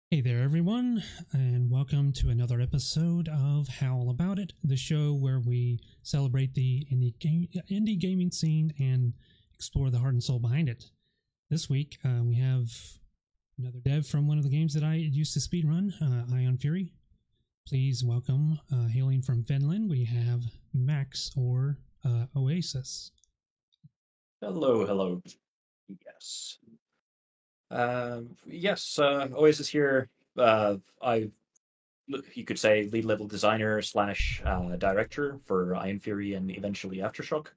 Hey there, everyone, and welcome to another episode of Howl About It, the show where we celebrate the indie gaming scene and explore the heart and soul behind it. This week, we have another dev from one of the games that I used to speedrun, Ion Fury. Please welcome, hailing from Finland, we have Max or Oasis. Hello, hello. Yes. Yes, Oasis here. I, you could say, lead level designer slash director for Iron Fury and eventually Aftershock.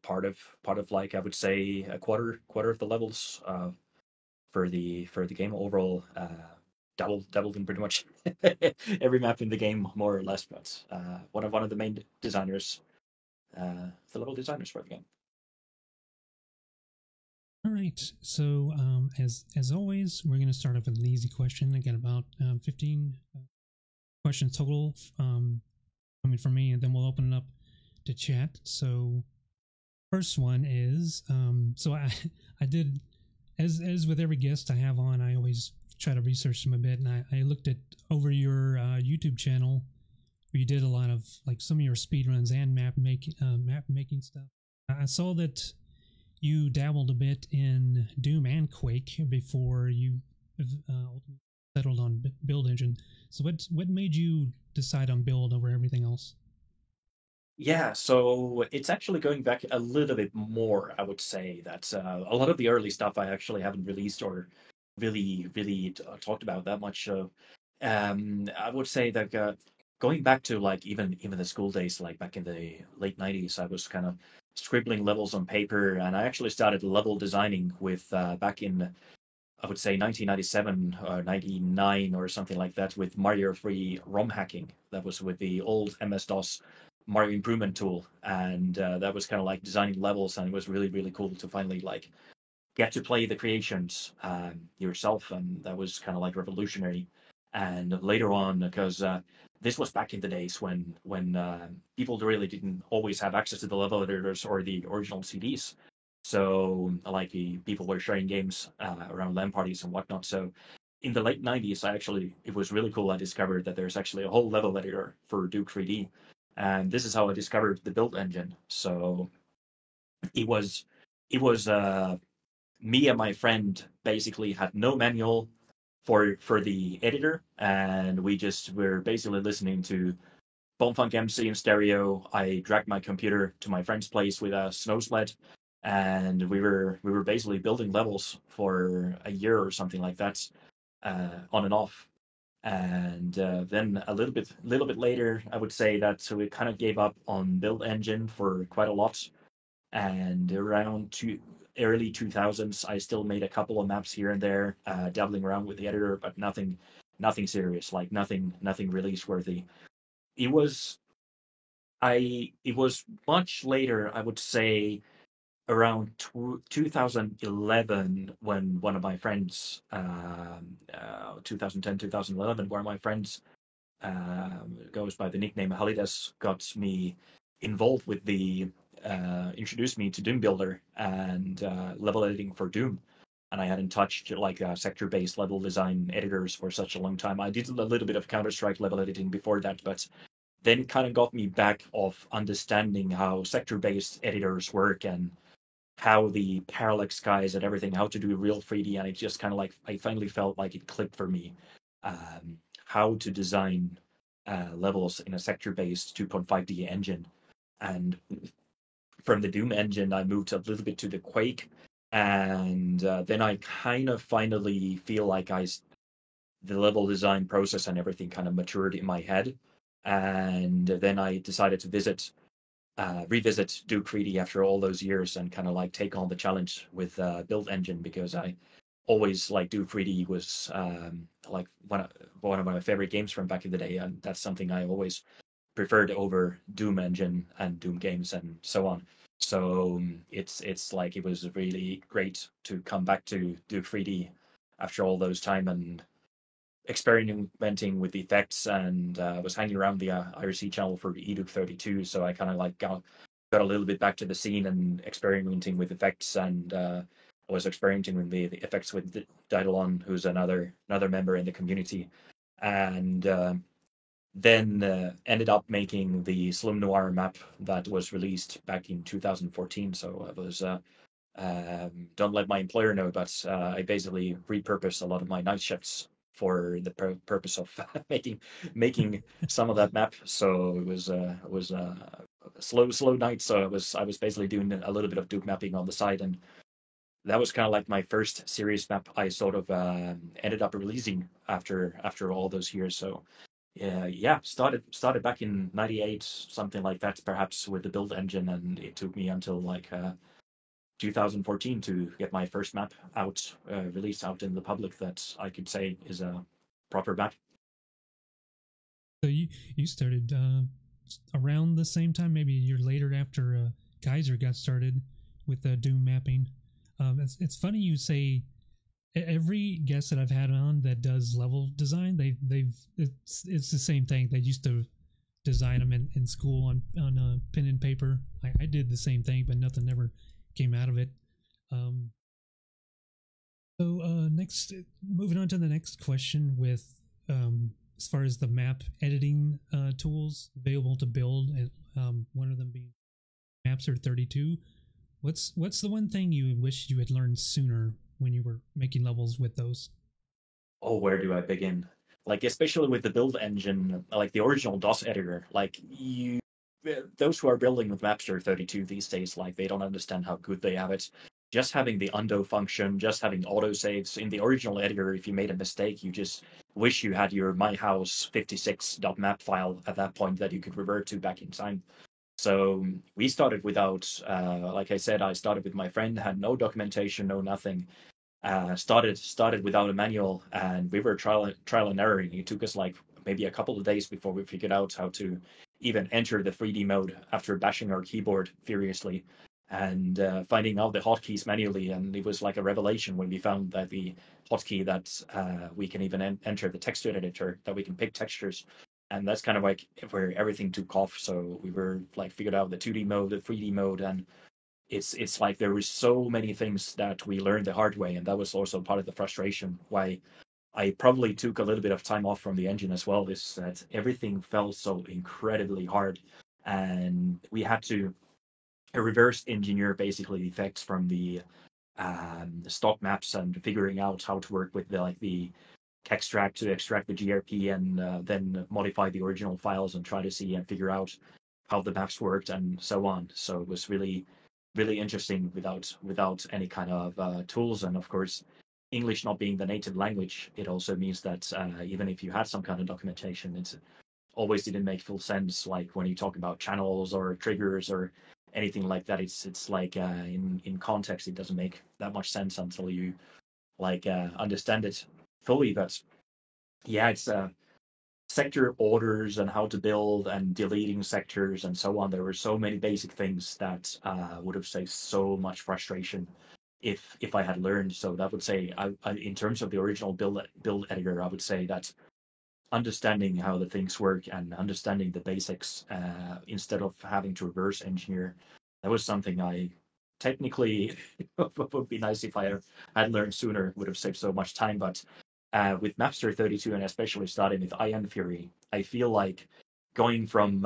Part of like I would say a quarter of the levels for the game overall. Doubled in pretty much every map in the game more or less. But one of the main designers, the level designers for the game. All right. So, as always, we're going to start off with an easy question. Again, about 15 questions total coming from me, and then we'll open it up to chat. So, first one is so I I did as with every guest I have on, I always try to research them a bit, and I looked at over your YouTube channel where you did a lot of like some of your speed runs and map making stuff. I saw that you dabbled a bit in Doom and Quake before you ultimately settled on Build Engine. So what made you decide on Build over everything else? Yeah, so it's actually going back a little bit more, I would say that a lot of the early stuff I actually haven't released or really talked about that much. So I would say that going back to like even the school days, like back in the late 90s, I was kind of scribbling levels on paper, and I actually started level designing with back in I would say 1997 or 99 or something like that with Mario Free ROM hacking. That was with the old MS-DOS Mario Improvement tool, and that was kind of like designing levels, and it was really cool to finally like get to play the creations yourself, and that was kind of like revolutionary. And later on, because this was back in the days when people really didn't always have access to the level editors or the original CDs. So like people were sharing games around LAN parties and whatnot. So in the late 90s, it was really cool. I discovered that there's actually a whole level editor for Duke 3D, and this is how I discovered the build engine. So it was it was me and my friend basically had no manual for the editor, and we just were basically listening to Bone Funk MC in stereo. I dragged my computer to my friend's place with a snow sled, and we were basically building levels for a year or something like that, on and off. And then a little bit later, I would say that so we kind of gave up on Build Engine for quite a lot, and around early 2000s I still made a couple of maps here and there, dabbling around with the editor, but nothing serious, like nothing release worthy. It was i it was much later, I would say around 2011, when one of my friends, 2010 2011, one of my friends, goes by the nickname Halidas, got me involved with the introduced me to Doom Builder and level editing for Doom. And I hadn't touched like sector-based level design editors for such a long time. I did a little bit of Counter-Strike level editing before that, but then it kind of got me back of understanding how sector-based editors work and how the parallax guys and everything, how to do real 3D. And it just kind of like I finally felt like it clicked for me, how to design levels in a sector-based 2.5D engine. And from the Doom engine, I moved a little bit to the Quake, and then I kind of finally feel like the level design process and everything kind of matured in my head, and then I decided to revisit Duke 3D after all those years and kind of like take on the challenge with Build Engine, because I always like Duke 3D was like one of my favorite games from back in the day, and that's something I always preferred over Doom Engine and Doom games and so on. So it's like it was really great to come back to Duke 3D after all those time and experimenting with the effects, and was hanging around the IRC channel for Eduke 32. So I kind of like got a little bit back to the scene and experimenting with effects and was experimenting with the effects with Daedalon, who's another member in the community, and then ended up making the Slum Noir map that was released back in 2014. So I was don't let my employer know, but I basically repurposed a lot of my night shifts for the purpose of making some of that map. So it was slow night. So I was basically doing a little bit of Duke mapping on the side, and that was kind of like my first serious map I sort of ended up releasing after all those years. So yeah, started back in '98, something like that, perhaps with the build engine, and it took me until like 2014 to get my first map out, released out in the public that I could say is a proper map. So you started around the same time, maybe a year later after Geyser got started with Doom mapping. It's funny you say every guest that I've had on that does level design, it's the same thing. They used to design them in school on pen and paper. I did the same thing, but nothing ever came out of it. Um, so next, moving on to the next question with as far as the map editing tools available to build, and one of them being Mapster 32. What's the one thing you wish you had learned sooner when you were making levels with those? Oh, where do I begin? Like especially with the build engine, like the original DOS editor, like you those who are building with Mapster 32 these days, like they don't understand how good they have it. Just having the undo function, just having autosaves in the original editor, if you made a mistake, you just wish you had your myhouse56.map file at that point that you could revert to back in time. So we started without, like I said, I started with my friend, had no documentation, no nothing. Started without a manual, and we were trial and error. It took us like maybe a couple of days before we figured out how to even enter the 3D mode after bashing our keyboard furiously and finding out the hotkeys manually. And it was like a revelation when we found that the hotkey that we can even enter the texture editor, that we can pick textures. And that's kind of like where everything took off. So we were like figured out the 2D mode, the 3D mode, and it's like there were so many things that we learned the hard way, and that was also part of the frustration why I probably took a little bit of time off from the engine as well, is that everything felt so incredibly hard, and we had to reverse engineer basically the effects from the stock maps and figuring out how to work with the extract to extract the GRP, and then modify the original files and try to see and figure out how the maps worked and so on. So it was really interesting without any kind of tools. And of course, English not being the native language, it also means that even if you had some kind of documentation, it always didn't make full sense. Like when you talk about channels or triggers or anything like that, it's like in context, it doesn't make that much sense until you like understand it fully. But yeah, it's sector orders and how to build and deleting sectors and so on. There were so many basic things that would have saved so much frustration if I had learned. So that would say, in terms of the original build editor, I would say that understanding how the things work and understanding the basics instead of having to reverse engineer, that was something I technically would be nice if I had learned sooner. Would have saved so much time, but with Mapster 32 and especially starting with Ion Fury, I feel like going from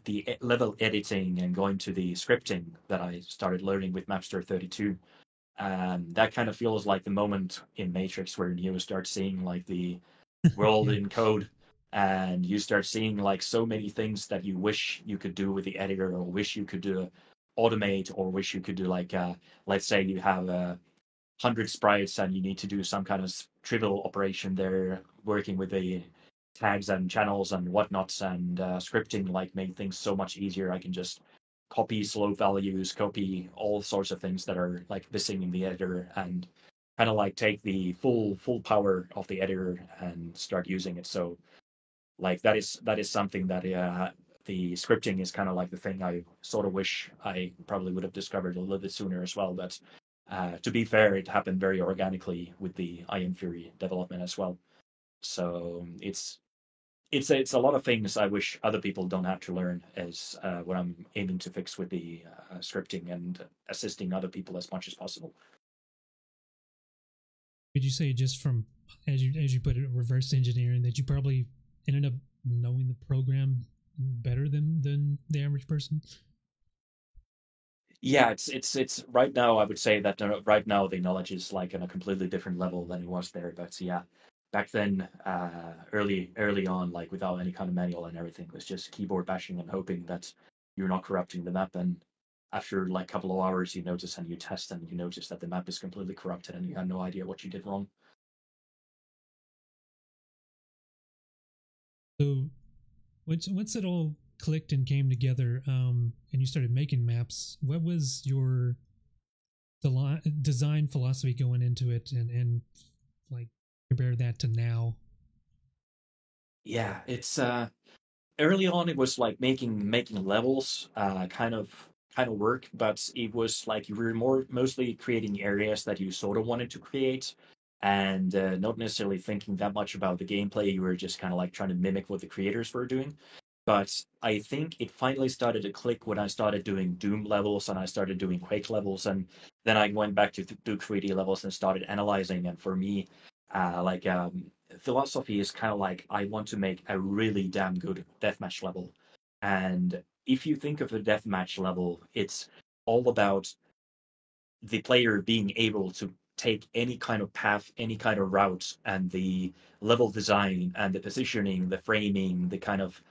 the level editing and going to the scripting that I started learning with Mapster 32, that kind of feels like the moment in Matrix where you start seeing like the world Yeah. in code, and you start seeing like so many things that you wish you could do with the editor, or wish you could do automate, or wish you could do like let's say you have 100 sprites and you need to do some kind of trivial operation there, working with the tags and channels and whatnots, and scripting like made things so much easier. I can just copy slow values, copy all sorts of things that are like missing in the editor, and kind of like take the full power of the editor and start using it. So like that is something that the scripting is kind of like the thing I sort of wish I probably would have discovered a little bit sooner as well. But to be fair, it happened very organically with the Ion Fury development as well. So it's a lot of things I wish other people don't have to learn, as what I'm aiming to fix with the scripting and assisting other people as much as possible. Could you say just from as you put it, reverse engineering, that you probably ended up knowing the program better than the average person? Yeah, it's right now. I would say that right now the knowledge is like on a completely different level than it was there. But yeah, back then, early on, like without any kind of manual and everything, it was just keyboard bashing and hoping that you're not corrupting the map. And after like a couple of hours, you notice and you test and you notice that the map is completely corrupted and you have no idea what you did wrong. So once it all clicked and came together, and you started making maps, what was your design philosophy going into it, and like compare that to now? Yeah, it's early on it was like making levels kind of work, but it was like you were more mostly creating areas that you sort of wanted to create and not necessarily thinking that much about the gameplay. You were just kind of like trying to mimic what the creators were doing. But I think it finally started to click when I started doing Doom levels and I started doing Quake levels, and then I went back to do 3D levels and started analyzing. And for me, like philosophy is kind of like I want to make a really damn good deathmatch level. And if you think of a deathmatch level, it's all about the player being able to take any kind of path, any kind of route, and the level design and the positioning, the framing, the kind of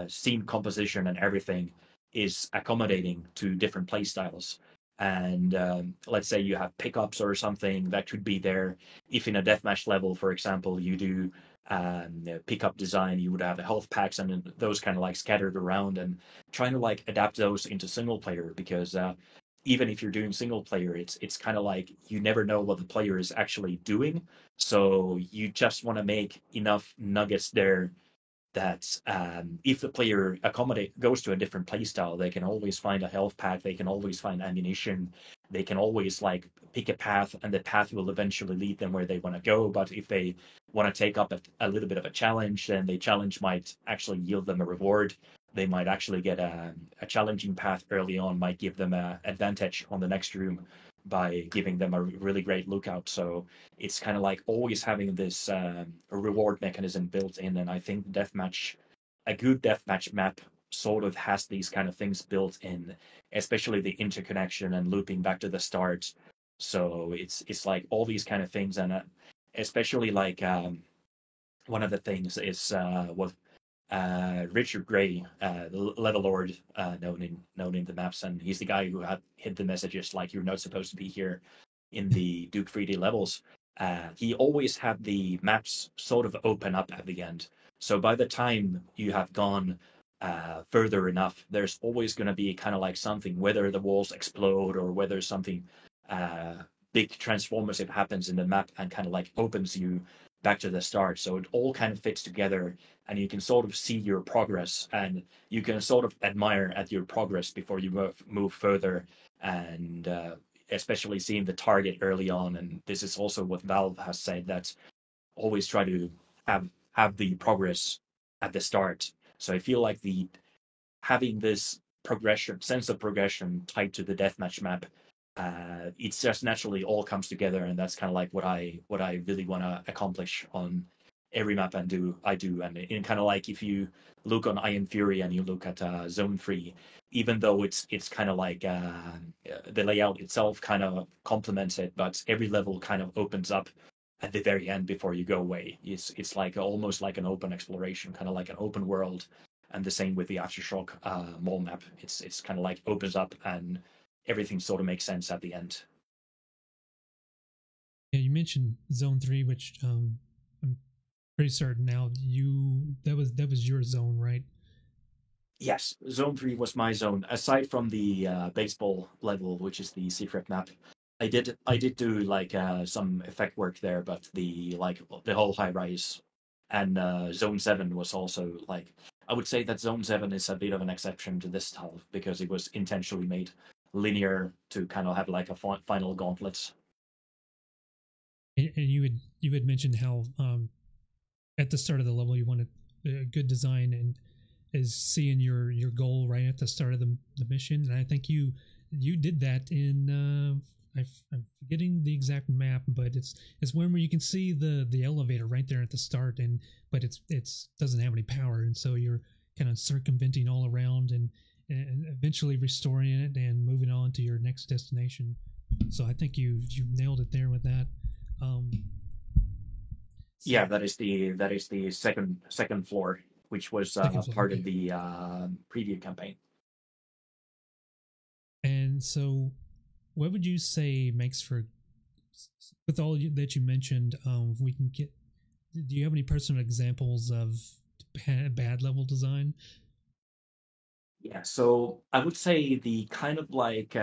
scene composition and everything is accommodating to different play styles. And let's say you have pickups or something that could be there. If in a deathmatch level, for example, you do pickup design, you would have health packs and those kind of like scattered around, and trying to like adapt those into single player because even if you're doing single player, it's kind of like you never know what the player is actually doing. So you just want to make enough nuggets there that if the player accommodate goes to a different playstyle, they can always find a health pack, they can always find ammunition, they can always like pick a path, and the path will eventually lead them where they want to go. But if they want to take up a little bit of a challenge, then the challenge might actually yield them a reward. They might actually get a challenging path early on, might give them an advantage on the next room by giving them a really great lookout. So it's kind of like always having this reward mechanism built in. And I think a good deathmatch map sort of has these kind of things built in, especially the interconnection and looping back to the start. So it's like all these kind of things, and especially like one of the things is what Richard Gray, the level lord, known in the maps, and he's the guy who had hid the messages like you're not supposed to be here in the Duke 3D levels. He always had the maps sort of open up at the end. So by the time you have gone further enough, there's always going to be kind of like something, whether the walls explode or whether something uh, big transformative happens in the map and kind of like opens you back to the start. So it all kind of fits together, and you can sort of see your progress, and you can sort of admire at your progress before you move further. And especially seeing the target early on, and this is also what Valve has said, that always try to have the progress at the start. So I feel like the having this progression sense of progression tied to the deathmatch map, it's just naturally all comes together, and that's kind of like what I really want to accomplish on every map I do. And in kind of like if you look on Iron Fury and you look at Zone 3, even though it's kind of like the layout itself kind of complements it, but every level kind of opens up at the very end before you go away. It's like almost like an open exploration, kind of like an open world. And the same with the Aftershock mall map. It's kind of like opens up and everything sort of makes sense at the end. Yeah, you mentioned Zone 3, which I'm pretty certain now that was your zone, right? Yes, Zone 3 was my zone. Aside from the baseball level, which is the secret map, I did do like some effect work there, but the whole high rise and Zone 7 was also like I would say that Zone 7 is a bit of an exception to this style because it was intentionally made linear to kind of have like a final gauntlet. And you had mentioned how at the start of the level you wanted a good design, and is seeing your goal right at the start of the mission. And I think you did that in I'm forgetting the exact map, but it's one where you can see the elevator right there at the start, and but it's doesn't have any power, and so you're kind of circumventing all around and eventually restoring it and moving on to your next destination. So I think you nailed it there with that. Um, Yeah, so that is the second floor, which was second floor, part of okay. the preview campaign. And so, what would you say makes for with all that you mentioned? We can get. Do you have any personal examples of bad level design? Yeah, so I would say the kind of like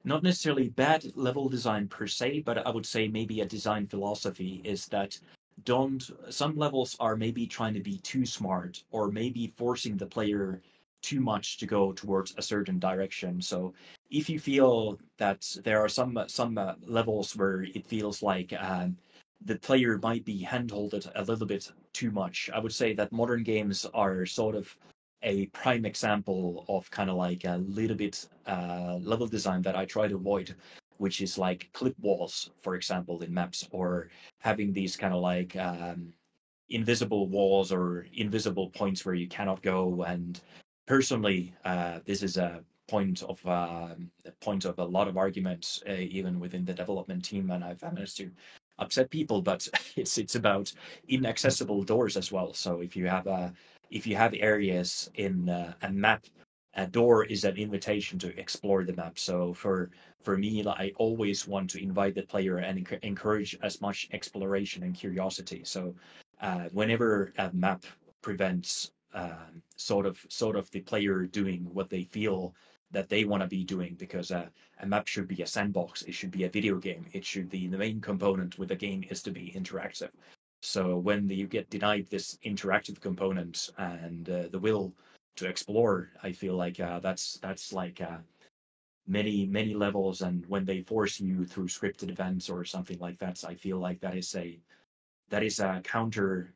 not necessarily bad level design per se, but I would say maybe a design philosophy is that don't some levels are maybe trying to be too smart or maybe forcing the player too much to go towards a certain direction. So if you feel that there are some levels where it feels like the player might be handholded a little bit too much, I would say that modern games are sort of a prime example of kind of like a little bit level design that I try to avoid, which is like clip walls, for example, in maps, or having these kind of like invisible walls or invisible points where you cannot go. And personally, this is a point of a lot of arguments, even within the development team, and I've managed to upset people. But it's about inaccessible doors as well. So if you have areas in a map, a door is an invitation to explore the map. So for me, like, I always want to invite the player and encourage as much exploration and curiosity. So whenever a map prevents sort of the player doing what they feel that they want to be doing, because a map should be a sandbox, it should be a video game, it should be the main component with the game is to be interactive. So when you get denied this interactive component and the will to explore, I feel like that's like many levels. And when they force you through scripted events or something like that, I feel like that is a counter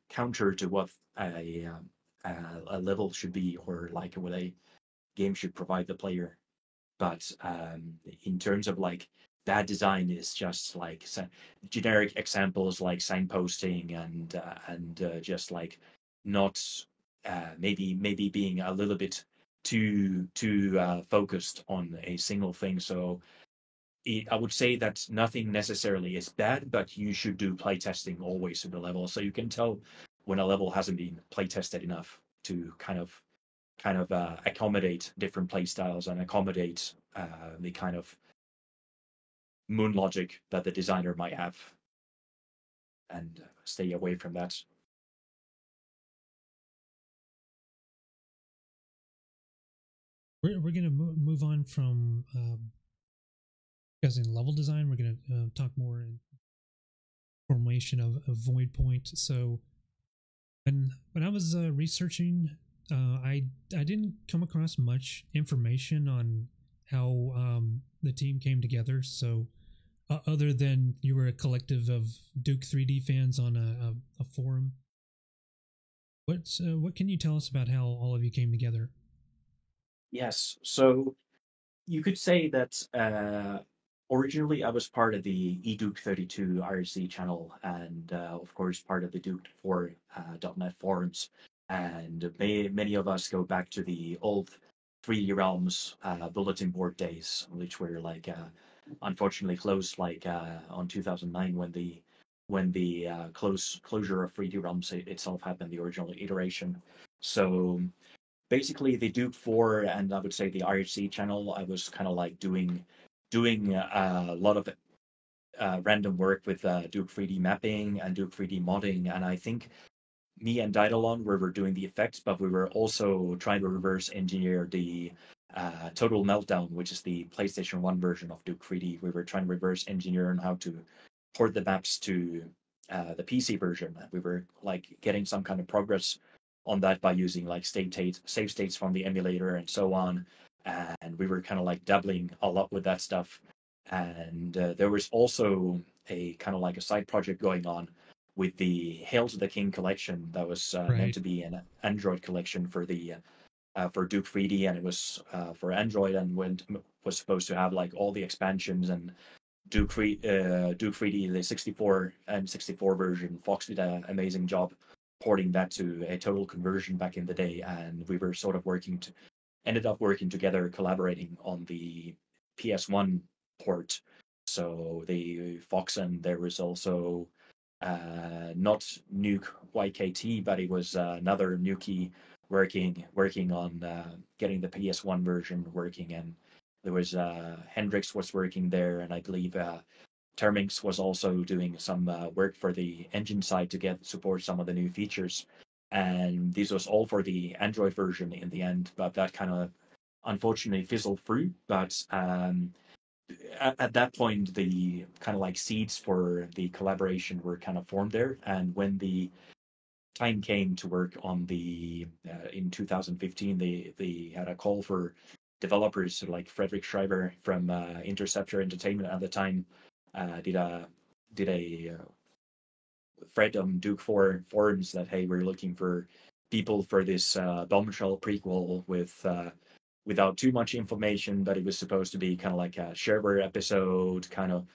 to what a level should be, or like what a game should provide the player. But in terms of like bad design is just like generic examples like signposting and just like not maybe being a little bit too focused on a single thing. So I would say that nothing necessarily is bad, but you should do playtesting always in the level, so you can tell when a level hasn't been playtested enough to kind of accommodate different play styles and accommodate the kind of moon logic that the designer might have, and stay away from that. We're gonna move on from discussing level design. We're gonna talk more in formation of void point. So when I was researching, I didn't come across much information on how the team came together. So other than you were a collective of Duke 3D fans on a forum, what can you tell us about how all of you came together? Yes, so you could say that originally I was part of the eDuke 32 IRC channel, and of course part of the Duke 4 .NET forums. And many of us go back to the old 3D Realms bulletin board days, which were like unfortunately closed like on 2009 when the closure of 3D Realms itself happened, the original iteration. So basically the Duke 4 and I would say the IRC channel, I was kind of like doing a lot of random work with Duke 3D mapping and Duke 3D modding, and I think me and Daedalon were doing the effects, but we were also trying to reverse engineer the Total Meltdown, which is the PlayStation 1 version of Duke 3D. We were trying to reverse engineer on how to port the maps to the PC version. We were like getting some kind of progress on that by using like save states from the emulator and so on. And we were kind of like dabbling a lot with that stuff. And there was also a kind of like a side project going on with the Hail to the King collection that was meant Right. to be an Android collection for Duke 3D, and it was for Android, and was supposed to have like all the expansions and Duke 3D, the 64 and 64 version. Fox did an amazing job porting that to a total conversion back in the day, and we were sort of ended up working together, collaborating on the PS1 port. So the Fox, and there was also not Nuke YKT, but it was another Nuki working on getting the PS1 version working, and there was Hendrix was working there, and I believe Terminx was also doing some work for the engine side to get support some of the new features. And this was all for the Android version in the end, but that kind of unfortunately fizzled through. But at that point, the kind of like seeds for the collaboration were kind of formed there. And when the time came to work on the in 2015, they had a call for developers like Frederick Schreiber from Interceptor Entertainment at the time did a thread on Duke 4 forums that hey, we're looking for people for this bombshell prequel with without too much information, but it was supposed to be kind of like a shareware episode, kind of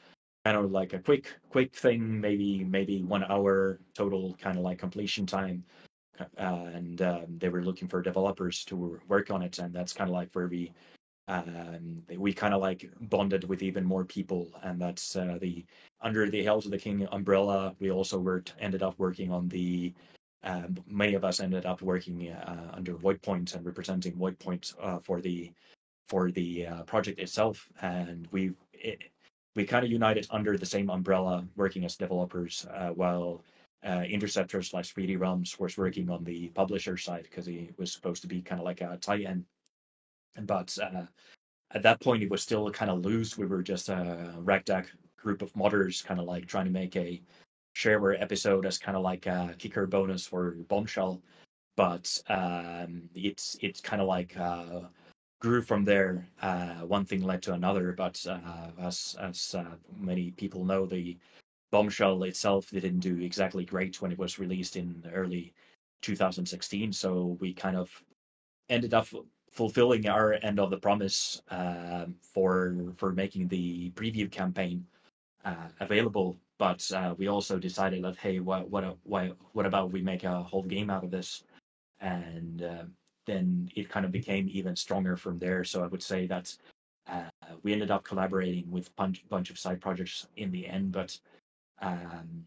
like a quick thing, maybe 1 hour total, kind of like completion time. And they were looking for developers to work on it, and that's kind of like where we kind of like bonded with even more people, and that's the under the Hail to the King umbrella. We also ended up working on the many of us ended up working under Voidpoint and representing Voidpoint for the project itself, and we kind of united under the same umbrella, working as developers, while Interceptor slash 3D Realms was working on the publisher side because he was supposed to be kind of like a tie-in. But at that point, it was still kind of loose. We were just a ragtag group of modders, kind of like trying to make a shareware episode as kind of like a kicker bonus for Bombshell. But it's kind of like grew from there. One thing led to another, but as many people know, the Bombshell itself didn't do exactly great when it was released in early 2016. So we kind of ended up fulfilling our end of the promise for making the preview campaign available. But we also decided that hey, what about we make a whole game out of this? And then it kind of became even stronger from there. So I would say that we ended up collaborating with a bunch of side projects in the end, but um,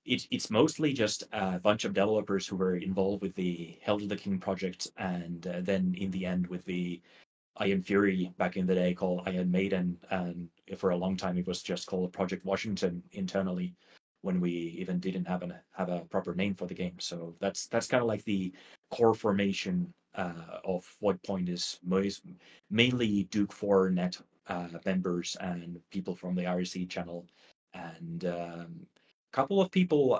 it's mostly just a bunch of developers who were involved with the Hail to the King project, and then in the end with the Iron Fury back in the day called Iron Maiden, and for a long time it was just called Project Washington internally when we even didn't have a proper name for the game. So that's kind of like the core formation of what Point is mainly Duke 4 net members and people from the IRC channel, and couple of people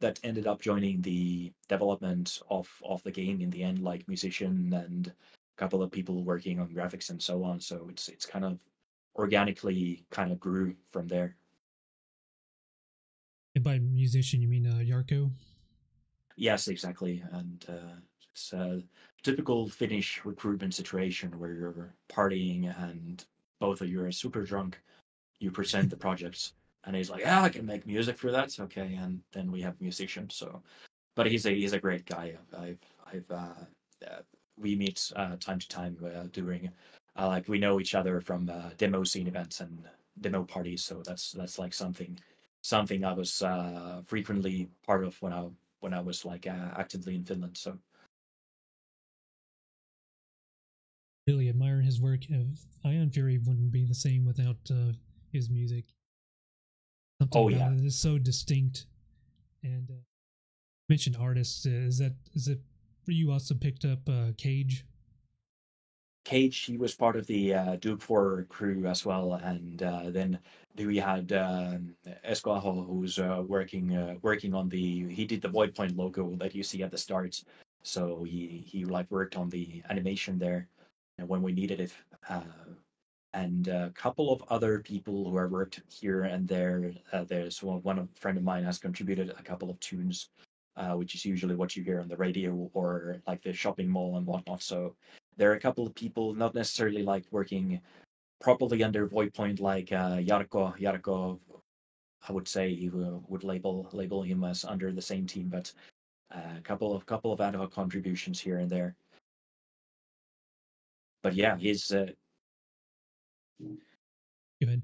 that ended up joining the development of the game in the end, like musician and couple of people working on graphics and so on. So it's kind of organically kind of grew from there. And by musician, you mean Yarko? Yes, exactly. And it's a typical Finnish recruitment situation where you're partying and both of you are super drunk. You present the projects, and he's like, "Yeah, I can make music for that." Okay, and then we have musicians. So, but he's a great guy. I've we meet time to time during like we know each other from demo scene events and demo parties. So that's like something I was frequently part of when I was like actively in Finland. So Really admire his work. Ion Fury wouldn't be the same without his music. Something oh about yeah, it is so distinct. And mentioned artists. Is it for you? Also picked up Cage. Cage, he was part of the Duke 4 crew as well, and then we had Esko Aho, who's working on the. He did the Void Point logo that you see at the start, so he like worked on the animation there, and when we needed it, and a couple of other people who have worked here and there. There's one friend of mine has contributed a couple of tunes, which is usually what you hear on the radio or like the shopping mall and whatnot. So there are a couple of people, not necessarily like working properly under Voidpoint, like Yarko. Yarko, I would say he would label him as under the same team, but a couple of ad hoc contributions here and there. But yeah, his Go ahead.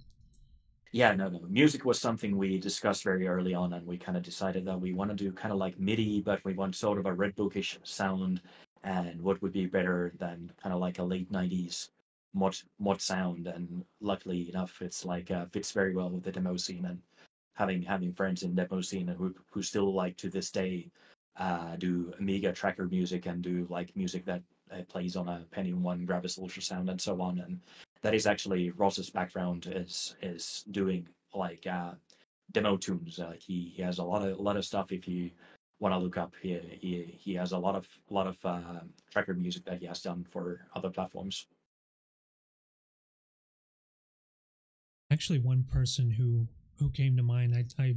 yeah, no. Music was something we discussed very early on, and we kind of decided that we want to do kind of like MIDI, but we want sort of a Red Bookish sound. And what would be better than kind of like a late '90s mod sound? And luckily enough, it's like fits very well with the demo scene, and having friends in demo scene who still like to this day do Amiga tracker music and do like music that plays on a Pentium One Gravis ultrasound and so on. And that is actually Ross's background is doing like demo tunes. He has a lot of stuff. If you want to look up, he has a lot of tracker music that he has done for other platforms. Actually, one person who came to mind, I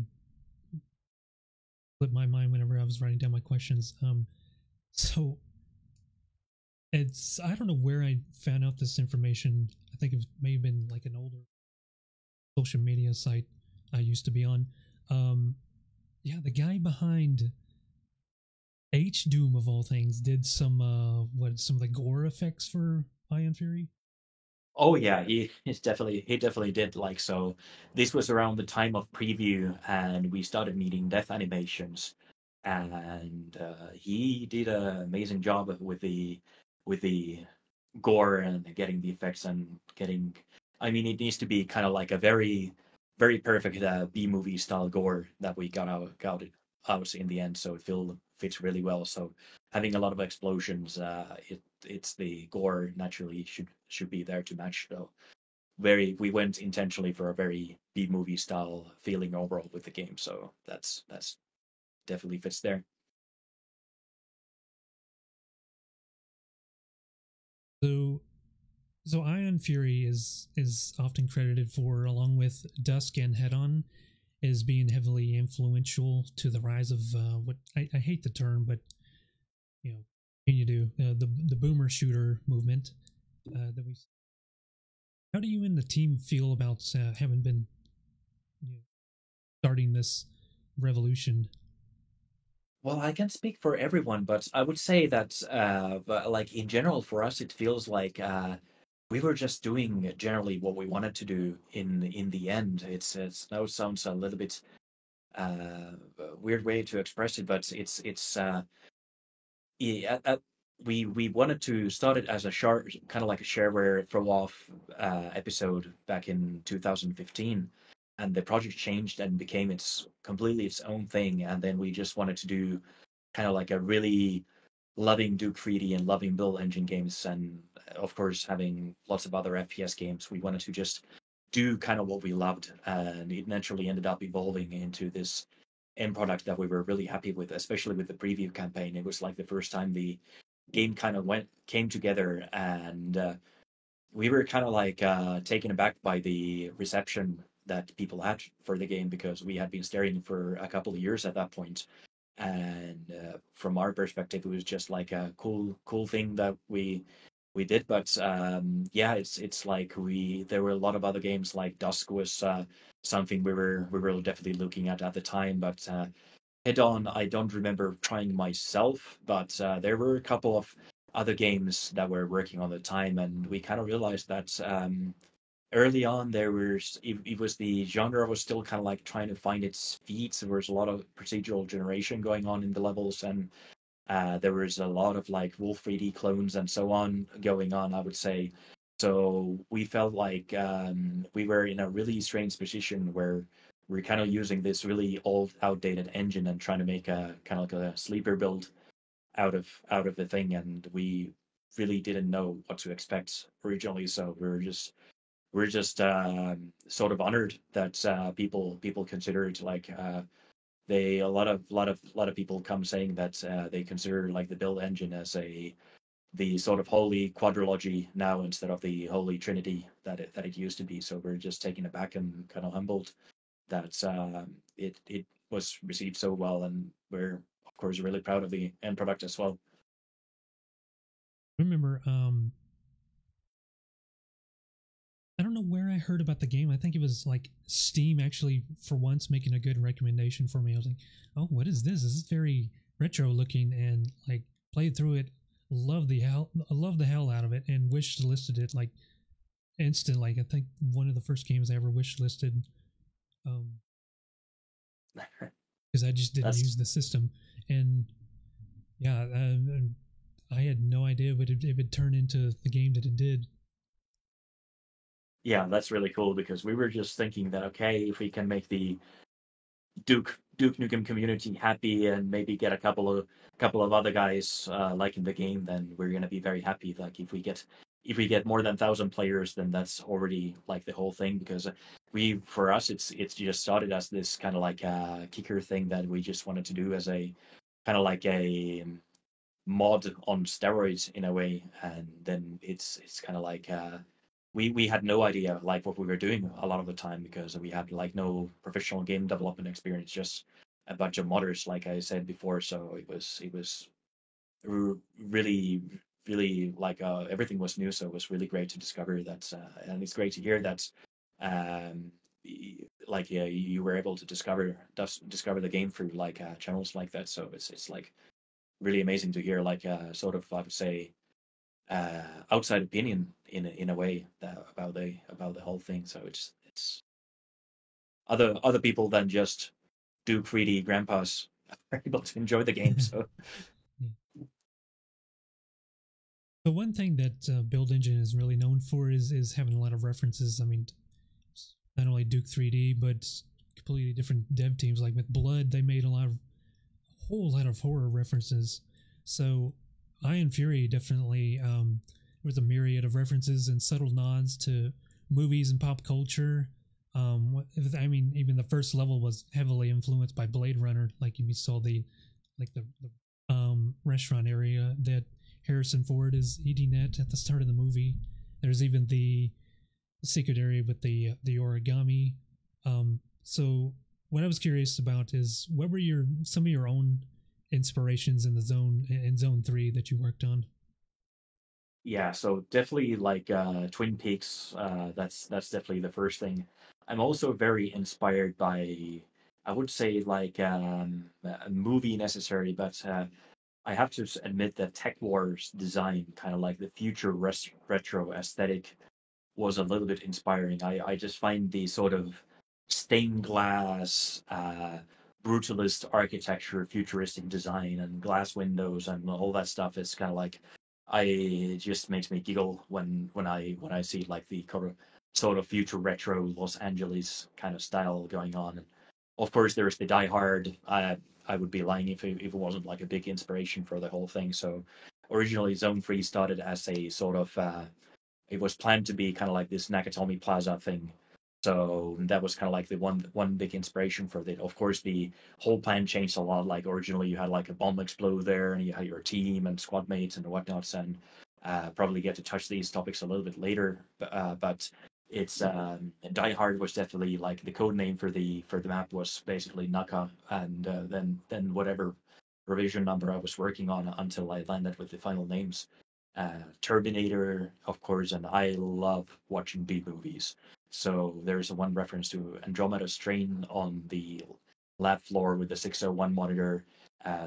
flipped my mind whenever I was writing down my questions. So it's I don't know where I found out this information. I think it may have been like an older social media site I used to be on. Yeah, the guy behind H Doom of all things did some some of the gore effects for Ion Fury. Oh yeah, he definitely did like so. This was around the time of preview, and we started meeting Death Animations, and he did an amazing job with the gore and getting the effects and getting. I mean, it needs to be kind of like a very perfect B movie style gore that we got out in the end. So it fits really well. So having a lot of explosions, it's the gore naturally should be there to match. So we went intentionally for a very B movie style feeling overall with the game. So that's definitely fits there. So so Ion Fury is often credited for, along with Dusk and Head On, as being heavily influential to the rise of what I hate the term, but you know, can you do the boomer shooter movement that we. How do you and the team feel about having been you know, starting this revolution? Well, I can speak for everyone, but I would say that, like in general, for us, it feels like we were just doing generally what we wanted to do in the end. It's now it sounds a little bit weird way to express it, but yeah, we wanted to start it as a short, kind of like a shareware throw off episode back in 2015, and the project changed and became completely its own thing, and then we just wanted to do kind of like a really loving Duke 3D and loving Build Engine games, and of course having lots of other FPS games. We wanted to just do kind of what we loved, and it naturally ended up evolving into this end product that we were really happy with, especially with the preview campaign. It was like the first time the game kind of came together, and we were kind of like taken aback by the reception that people had for the game because we had been staring for a couple of years at that point. And from our perspective, it was just like a cool thing that we did. But yeah, it's like we there were a lot of other games like Dusk was something we were definitely looking at the time. But Head On, I don't remember trying myself, but there were a couple of other games that we're working on at the time, and we kind of realized that early on it was the genre was still kind of like trying to find its feet. So there was a lot of procedural generation going on in the levels, and there was a lot of like Wolf 3D clones and so on going on, I would say. So we felt like we were in a really strange position where we're kind of using this really old, outdated engine and trying to make a kind of like a sleeper build out of the thing, and we really didn't know what to expect originally. So we're just sort of honored that people consider it like they a lot of people come saying that they consider like the build engine as the sort of holy quadrilogy now instead of the holy trinity that it used to be. So we're just taken aback and kind of humbled that it was received so well, and we're of course really proud of the end product as well. I remember I don't know where I heard about the game. I think it was like Steam actually, for once, making a good recommendation for me. I was like, "Oh, what is this? This is very retro looking," and like played through it. Love the hell out of it, and wish listed it like instant. Like I think one of the first games I ever wish listed, because I just didn't That's use the system, and yeah, I had no idea what it would turn into the game that it did. yeah, that's really cool because we were just thinking that okay, if we can make the Duke Nukem community happy and maybe get a couple of other guys liking the game, then we're gonna be very happy. Like if we get more than 1,000 players, then that's already like the whole thing. Because we for us, it's just started as this kind of like a kicker thing that we just wanted to do as a kind of like a mod on steroids in a way, and then it's kind of like we had no idea like what we were doing a lot of the time because we had like no professional game development experience, just a bunch of modders, like I said before. So it was really like everything was new, so it was really great to discover that, and it's great to hear that um like yeah, you were able to discover the game through like channels like that. So it's like really amazing to hear like sort of I would say outside opinion in a way that, about the whole thing. So it's other people than just do 3D grandpas are able to enjoy the game. So The one thing that Build Engine is really known for is having a lot of references. I mean, not only Duke 3D, but completely different dev teams. Like with Blood, they made a whole lot of horror references. So Iron Fury definitely there was a myriad of references and subtle nods to movies and pop culture. I mean, even the first level was heavily influenced by Blade Runner. Like you saw the restaurant area that Harrison Ford is eating at the start of the movie. There's even the secret area with the origami. So what I was curious about is what were some of your own inspirations in Zone 3 that you worked on? yeah, so definitely like Twin Peaks. That's definitely the first thing. I'm also very inspired by, I would say like a movie necessary, but I have to admit that Tech Wars design, kind of like the future retro aesthetic, was a little bit inspiring. I just find the sort of stained glass, brutalist architecture, futuristic design, and glass windows and all that stuff is kind of like I it just makes me giggle when I see like the sort of future retro Los Angeles kind of style going on. And of course, there's the Die Hard. I would be lying if it wasn't like a big inspiration for the whole thing. So originally, Zone 3 started as a sort of it was planned to be kind of like this Nakatomi Plaza thing. So that was kind of like the one big inspiration for it. Of course, the whole plan changed a lot. Like originally, you had like a bomb explode there, and you had your team and squad mates and whatnots, and probably get to touch these topics a little bit later. But it's Die Hard was definitely like the code name for the map was basically Naka, and then whatever revision number I was working on until I landed with the final names. Terminator, of course, and I love watching B movies. So there's one reference to Andromeda Strain on the lab floor with the 601 monitor.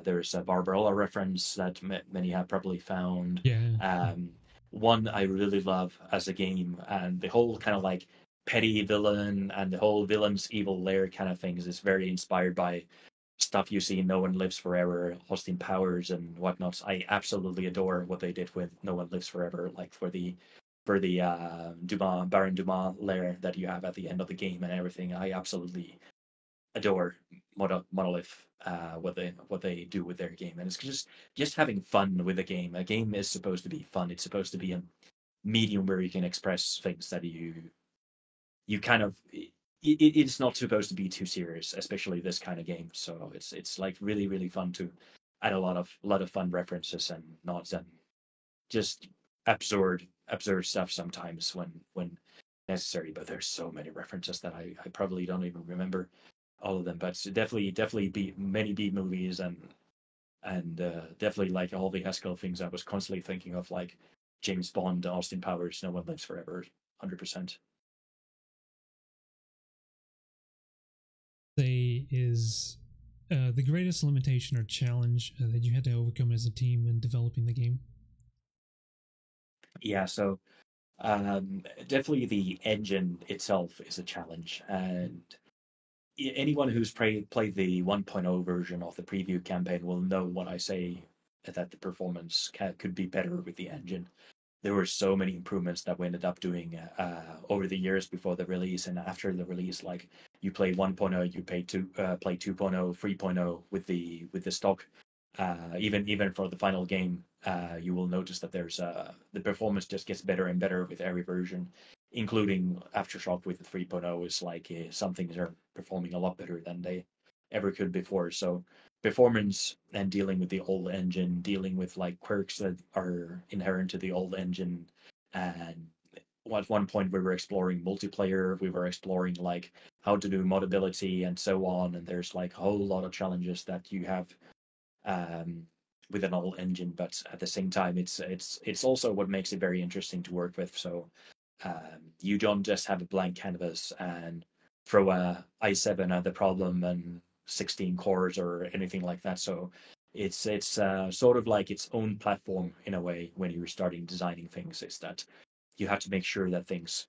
There's a Barbarella reference that many have probably found. Yeah. One I really love as a game, and the whole kind of like petty villain and the whole villain's evil lair kind of things is very inspired by stuff you see in No One Lives Forever, Austin Powers and whatnot. I absolutely adore what they did with No One Lives Forever, like for the Dumas Baron Dumas lair that you have at the end of the game and everything. I absolutely adore Monolith, what they do with their game, and it's just having fun with the game. A game is supposed to be fun. It's supposed to be a medium where you can express things that you kind of it's not supposed to be too serious, especially this kind of game. So it's like really fun to add a lot of fun references and nods and just absurd stuff sometimes when necessary. But there's so many references that I probably don't even remember all of them. But definitely be many B movies and definitely like all the Haskell things I was constantly thinking of, like James Bond, Austin Powers, No One Lives Forever, 100%. is the greatest limitation or challenge that you had to overcome as a team when developing the game? Yeah, so definitely the engine itself is a challenge, and anyone who's played the 1.0 version of the preview campaign will know what I say, that the performance could be better with the engine. There were so many improvements that we ended up doing over the years before the release and after the release. Like you play 1.0, you play 2.0, 3.0 with the stock. Even for the final game, you will notice that there's the performance just gets better and better with every version, including Aftershock with the 3.0 is like some things are performing a lot better than they ever could before. So performance and dealing with the old engine, dealing with like quirks that are inherent to the old engine. And at one point we were exploring multiplayer, we were exploring like how to do modability and so on. And there's like a whole lot of challenges that you have um, with an old engine, but at the same time, it's also what makes it very interesting to work with. So you don't just have a blank canvas and throw a i7 at the problem and 16 cores or anything like that. So it's sort of like its own platform in a way when you're starting designing things. Is that you have to make sure that things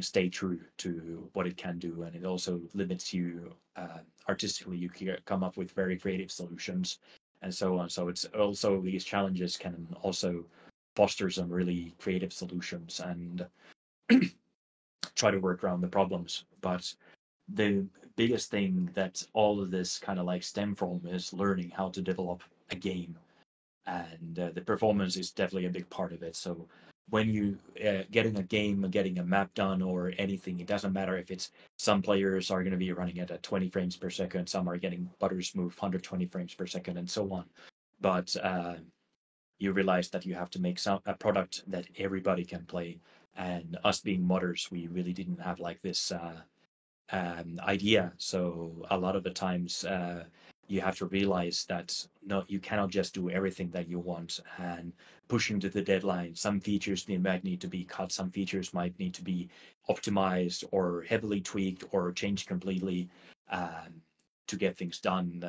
stay true to what it can do, and it also limits you artistically. You can come up with very creative solutions and so on. So it's also these challenges can also foster some really creative solutions and try to work around the problems. But the biggest thing that all of this kind of like stem from is learning how to develop a game, and the performance is definitely a big part of it. So when you getting a game, getting a map done, or anything, it doesn't matter if it's some players are going to be running at 20 frames per second, some are getting butter smooth 120 frames per second, and so on. But you realize that you have to make a product that everybody can play. And us being modders, we really didn't have like this idea. So a lot of the times you have to realize that no, you cannot just do everything that you want and pushing to the deadline. Some features might need to be cut. Some features might need to be optimized or heavily tweaked or changed completely to get things done.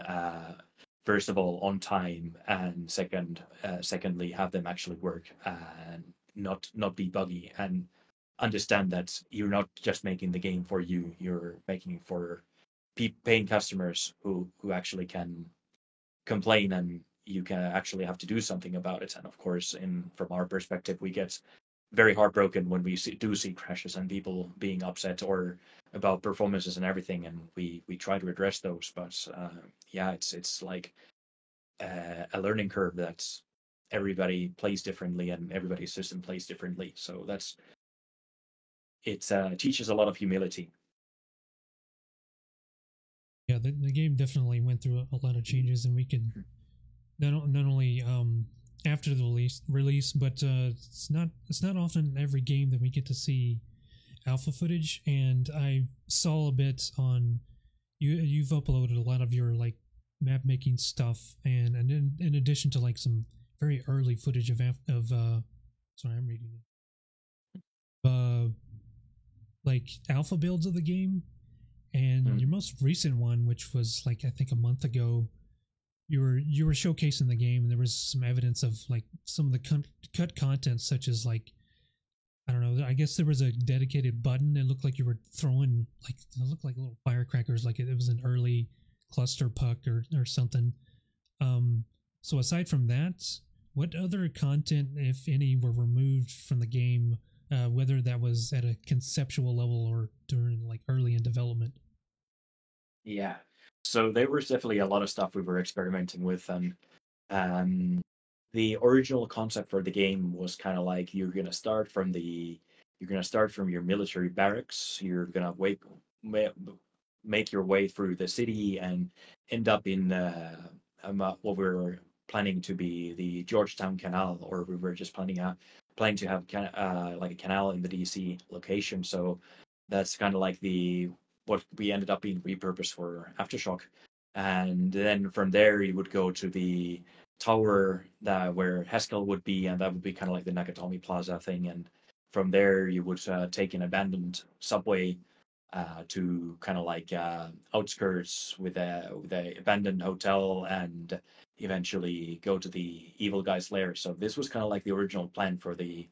First of all, on time, and secondly, have them actually work and not be buggy, and understand that you're not just making the game for you, you're making it for paying customers who actually can complain, and you can actually have to do something about it. And of course, in from our perspective, we get very heartbroken when we do see crashes and people being upset or about performances and everything, and we try to address those. But yeah, it's like a learning curve that everybody plays differently and everybody's system plays differently. So that's it teaches a lot of humility. Yeah, the game definitely went through a lot of changes, and we could not only after the release, but it's not often every game that we get to see alpha footage. And I saw a bit on you've uploaded a lot of your like map making stuff, and in addition to like some very early footage of sorry, I'm reading it. Like alpha builds of the game, and your most recent one, which was like I think a month ago, you were showcasing the game, and there was some evidence of like some of the cut content, such as like I don't know. I guess there was a dedicated button. It looked like you were throwing like it looked like little firecrackers, like it was an early cluster puck or something. So aside from that, what other content, if any, were removed from the game? Whether that was at a conceptual level or during like early in development. Yeah. So there was definitely a lot of stuff we were experimenting with, and um, the original concept for the game was kind of like you're gonna start from your military barracks. You're gonna make your way through the city and end up in what we were planning to be the Georgetown Canal, or we were just planning to have like a canal in the DC location. So that's kind of like the what we ended up being repurposed for Aftershock. And then from there, you would go to the tower that where Haskell would be, and that would be kind of like the Nakatomi Plaza thing. And from there, you would take an abandoned subway to kind of like outskirts with a abandoned hotel and eventually go to the evil guy's lair. So this was kind of like the original plan for the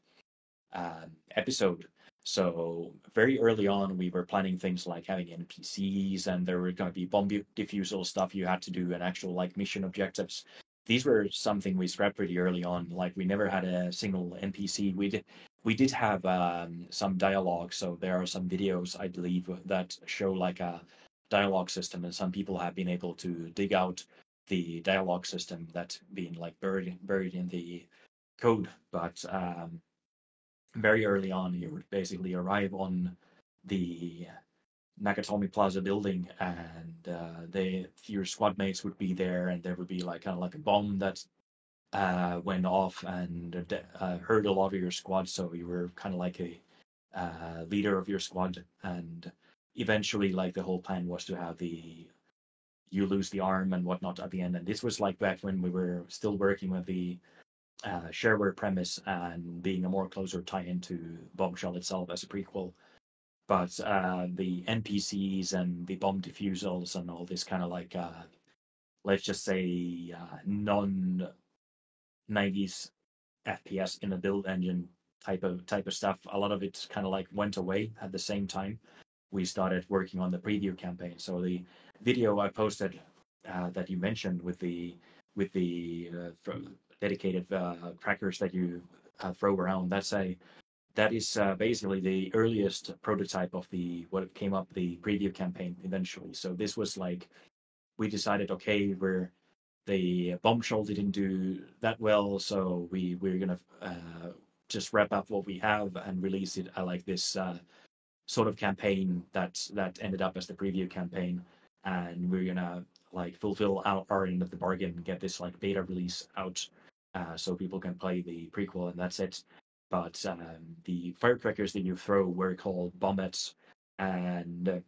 episode. So very early on, we were planning things like having NPCs, and there were going to be bomb defusal stuff you had to do, and actual like mission objectives. These were something we scrapped pretty early on. Like we never had a single NPC. We did have some dialogue, so there are some videos I believe that show like a dialogue system, and some people have been able to dig out the dialogue system that's been like buried in the code. But very early on, you would basically arrive on the Nakatomi Plaza building, and your squad mates would be there, and there would be like kind of like a bomb that went off and hurt a lot of your squad. So you were kind of like a leader of your squad, and eventually, like the whole plan was to have the you lose the arm and whatnot at the end. And this was like back when we were still working with the shareware premise and being a more closer tie into Bombshell itself as a prequel. But the NPCs and the bomb defusals and all this kind of like, let's just say, non 90s FPS in a build engine type of stuff, a lot of it kind of like went away at the same time we started working on the preview campaign. So the video I posted that you mentioned with the dedicated crackers that you throw around, that is basically the earliest prototype of the what came up the preview campaign eventually. So this was like we decided, okay, the Bombshell didn't do that well, so we're gonna just wrap up what we have and release it like this sort of campaign that ended up as the preview campaign, and we're gonna like fulfill our end of the bargain and get this like beta release out so people can play the prequel, and that's it. But the firecrackers that you throw were called bombets, and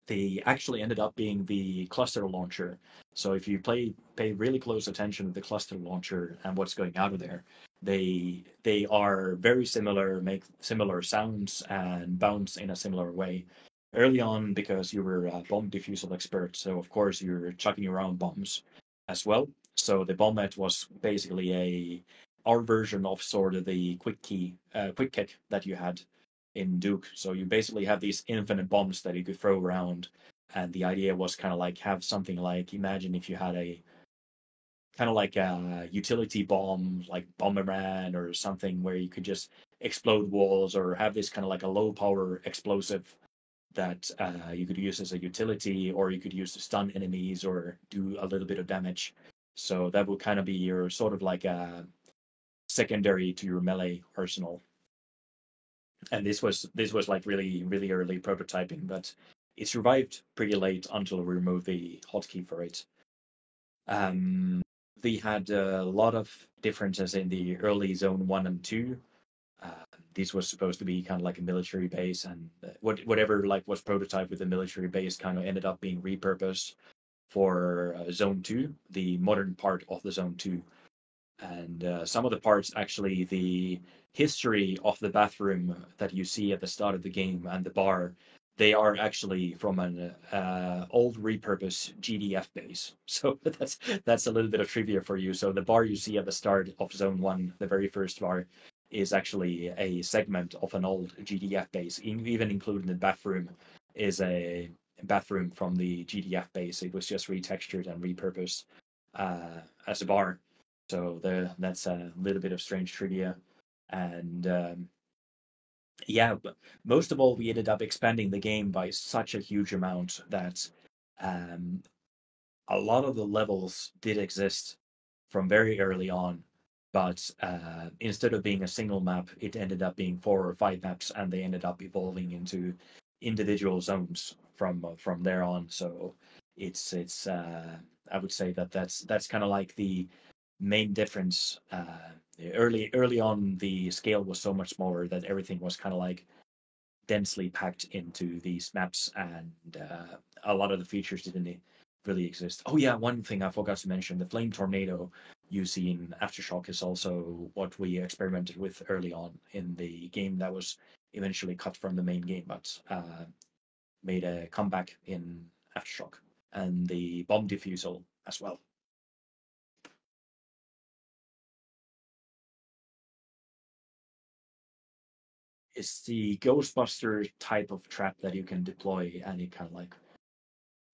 they actually ended up being the cluster launcher. So if you pay really close attention to the cluster launcher and what's going out of there, they are very similar, make similar sounds and bounce in a similar way. Early on, because you were a bomb defusal expert, so of course you're chucking around bombs as well. So the bombette was basically our version of sort of the quick kick that you had in Duke. So you basically have these infinite bombs that you could throw around, and the idea was kind of like have something like imagine if you had a kind of like a utility bomb like Bomberman or something where you could just explode walls, or have this kind of like a low power explosive that you could use as a utility, or you could use to stun enemies or do a little bit of damage. So that would kind of be your sort of like a secondary to your melee arsenal. And this was like really early prototyping, but it survived pretty late until we removed the hotkey for it. Um, we had a lot of differences in the early Zone 1 and 2. This was supposed to be kind of like a military base, and whatever like was prototyped with the military base kind of ended up being repurposed for Zone 2, the modern part of the Zone 2. And some of the parts, actually, the history of the bathroom that you see at the start of the game and the bar, they are actually from an old repurposed GDF base. So that's a little bit of trivia for you. So the bar you see at the start of Zone 1, the very first bar, is actually a segment of an old GDF base. Even included in the bathroom is a bathroom from the GDF base. It was just retextured and repurposed as a bar. So that's a little bit of strange trivia. And yeah, but most of all, we ended up expanding the game by such a huge amount that um, a lot of the levels did exist from very early on. But instead of being a single map, it ended up being 4 or 5 maps, and they ended up evolving into individual zones from there on. So it's I would say that's kind of like the main difference. Early on, the scale was so much smaller that everything was kind of like densely packed into these maps, and a lot of the features didn't really exist. Oh yeah, one thing I forgot to mention: the flame tornado you see in Aftershock is also what we experimented with early on in the game. That was eventually cut from the main game, but made a comeback in Aftershock, and the bomb defusal as well. It's the Ghostbuster type of trap that you can deploy, and it kind of like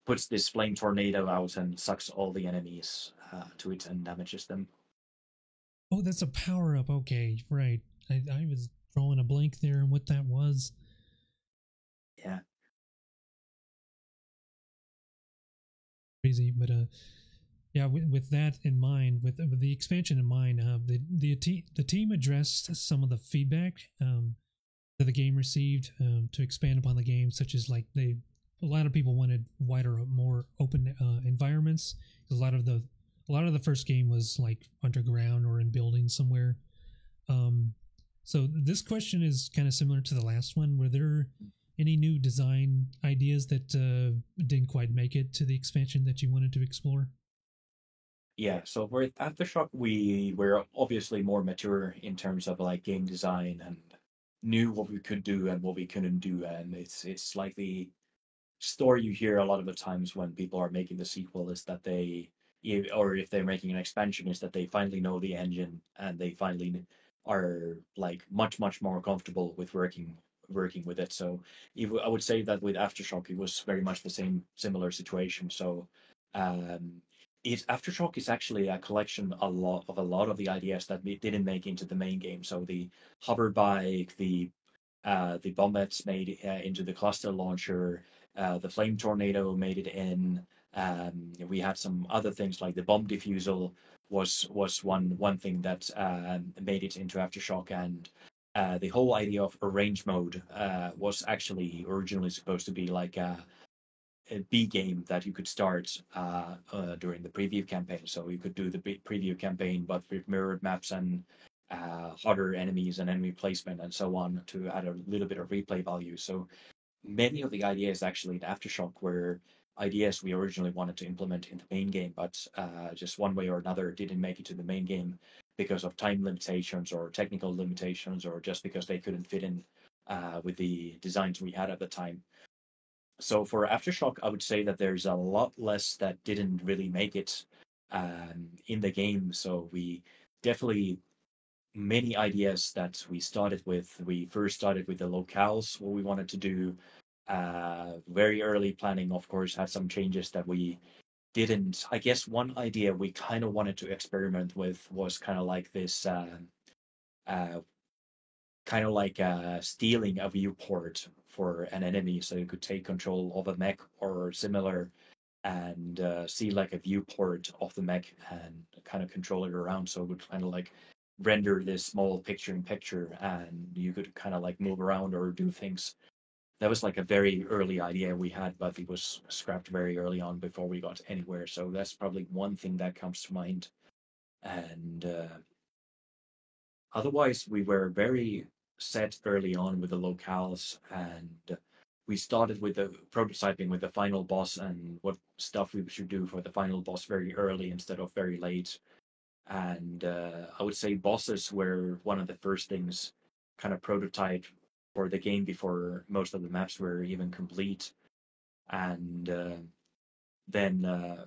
puts this flame tornado out and sucks all the enemies to it and damages them. Oh, that's a power up. Okay, right. I was drawing a blank there on what that was. Yeah. Crazy, but yeah, with that in mind, with the expansion in mind, the team addressed some of the feedback that the game received to expand upon the game, such as like a lot of people wanted wider, more open environments. A lot of the first game was like underground or in buildings somewhere. So this question is kind of similar to the last one. Were there any new design ideas that didn't quite make it to the expansion that you wanted to explore? Yeah, so with Aftershock, we were obviously more mature in terms of like game design and knew what we could do and what we couldn't do. And it's like the story you hear a lot of the times when people are making the sequel is that or if they're making an expansion, is that they finally know the engine and they finally are like much more comfortable with working with it. So I would say that with Aftershock, it was very much the same similar situation. So um, Aftershock is actually a collection a lot of the ideas that we didn't make into the main game. So the hover bike, the bombets made into the cluster launcher. The flame tornado made it in. We had some other things like the bomb defusal was one thing that made it into Aftershock, and the whole idea of arrange mode was actually originally supposed to be like a B game that you could start during the preview campaign. So you could do the preview campaign, but with mirrored maps and harder enemies and enemy placement and so on to add a little bit of replay value. So many of the ideas actually in Aftershock were ideas we originally wanted to implement in the main game, but just one way or another didn't make it to the main game because of time limitations or technical limitations, or just because they couldn't fit in with the designs we had at the time. So for Aftershock, I would say that there's a lot less that didn't really make it in the game. So we definitely many ideas that we started with. We first started with the locales, what we wanted to do. Very early planning, of course, had some changes that we didn't. I guess one idea we kind of wanted to experiment with was kind of like this. Uh, Kind of like stealing a viewport for an enemy, so you could take control of a mech or similar, and see like a viewport of the mech and kind of control it around. So it would kind of like render this small picture in picture, and you could kind of like move around or do things. That was like a very early idea we had, but it was scrapped very early on before we got anywhere. So that's probably one thing that comes to mind. And otherwise, we were very set early on with the locales, and we started with the prototyping with the final boss and what stuff we should do for the final boss very early instead of very late. And I would say bosses were one of the first things kind of prototyped for the game before most of the maps were even complete. And then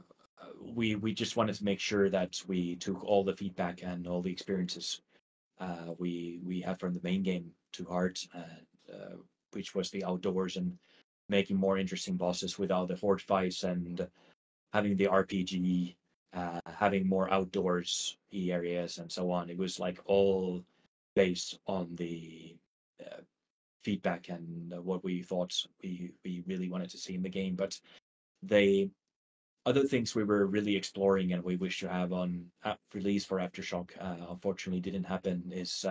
we just wanted to make sure that we took all the feedback and all the experiences we had from the main game to heart, which was the outdoors and making more interesting bosses without the horde fights, and having the RPG, having more outdoors areas and so on. It was like all based on the feedback and what we thought we really wanted to see in the game. But they other things we were really exploring and we wish to have on release for Aftershock, unfortunately didn't happen, is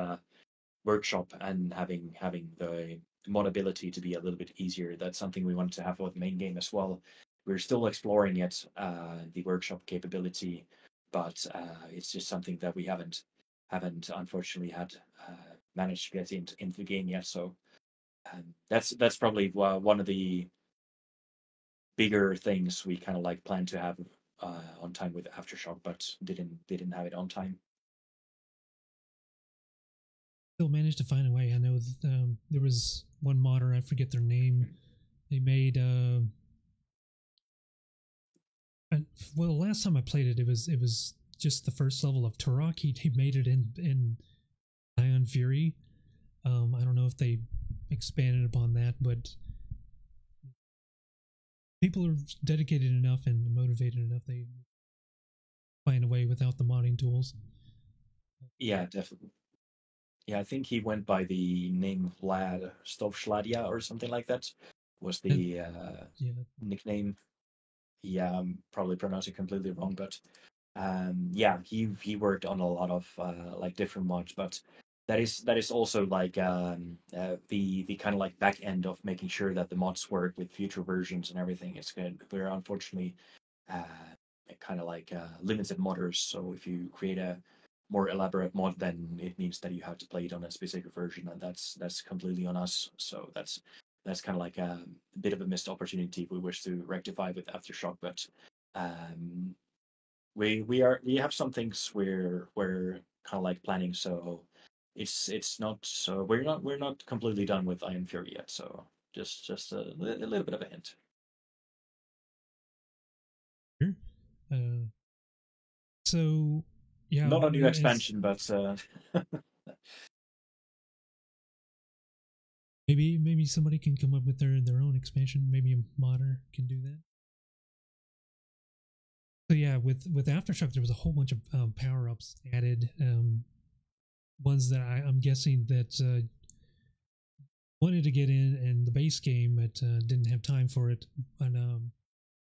workshop and having the modability to be a little bit easier. That's something we wanted to have for the main game as well. We're still exploring it, the workshop capability, but it's just something that we haven't unfortunately had managed to get into the game yet. So that's probably one of the bigger things we kind of like plan to have on time with Aftershock, but didn't have it on time. Still managed to find a way. I know there was one modder, I forget their name, they made well, last time I played it, it was just the first level of Turok. He made it in Ion Fury. I don't know if they expanded upon that, but people are dedicated enough and motivated enough, they find a way without the modding tools. Yeah, definitely. Yeah, I think he went by the name Vlad Stovshladia or something like that. Was And, the yeah, nickname? Yeah, I'm probably pronouncing it completely wrong, but yeah, he worked on a lot of like different mods, but that is also like the kind of like back end of making sure that the mods work with future versions and everything. It's good. We're unfortunately uh, kind of like limited modders, so if you create a more elaborate mod, then it means that you have to play it on a specific version, and that's completely on us. So that's kind of like a bit of a missed opportunity we wish to rectify with Aftershock, but um, we have some things we're kind of like planning, so it's not so we're not completely done with Iron Fury yet. So just a little bit of a hint. sure. So yeah, Not a new as expansion, but maybe somebody can come up with their own expansion. Maybe a modder can do that. So yeah, with Aftershock, there was a whole bunch of power ups added. Ones that I'm guessing that wanted to get in, and the base game but didn't have time for it. But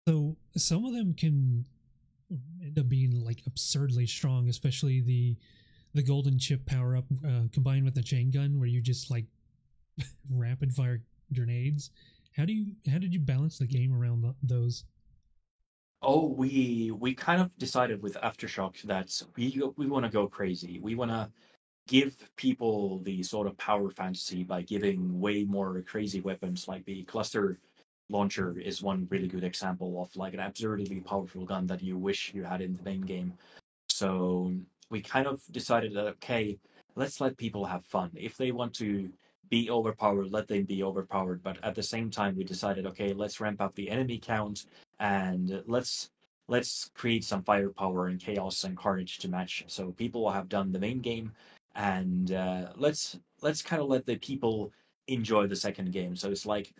so some of them can end up being like absurdly strong, especially the golden chip power up combined with the chain gun, where you just like rapid fire grenades. How did you balance the game around those? oh, we kind of decided with Aftershock that we want to go crazy. We want to give people the sort of power fantasy by giving way more crazy weapons. Like the cluster launcher is one really good example of like an absurdly powerful gun that you wish you had in the main game. So we kind of decided that okay, let's let people have fun. If they want to be overpowered, let them be overpowered. But at the same time, we decided okay, let's ramp up the enemy count and let's create some firepower and chaos and carnage to match. So people have done the main game, and let's kind of let the people enjoy the second game. So it's like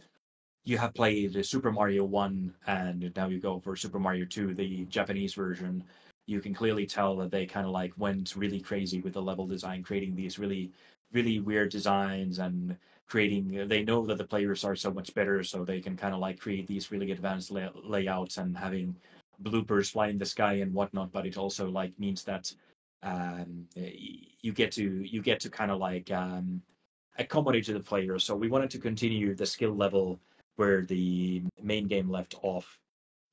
you have played Super Mario 1 and now you go for Super Mario 2, the Japanese version, you can clearly tell that they kind of like went really crazy with the level design, creating these really, really weird designs and creating. They know that the players are so much better, so they can kind of like create these really advanced layouts and having bloopers fly in the sky and whatnot. But it also like means that you get to kind of like accommodate to the player. So we wanted to continue the skill level where the main game left off,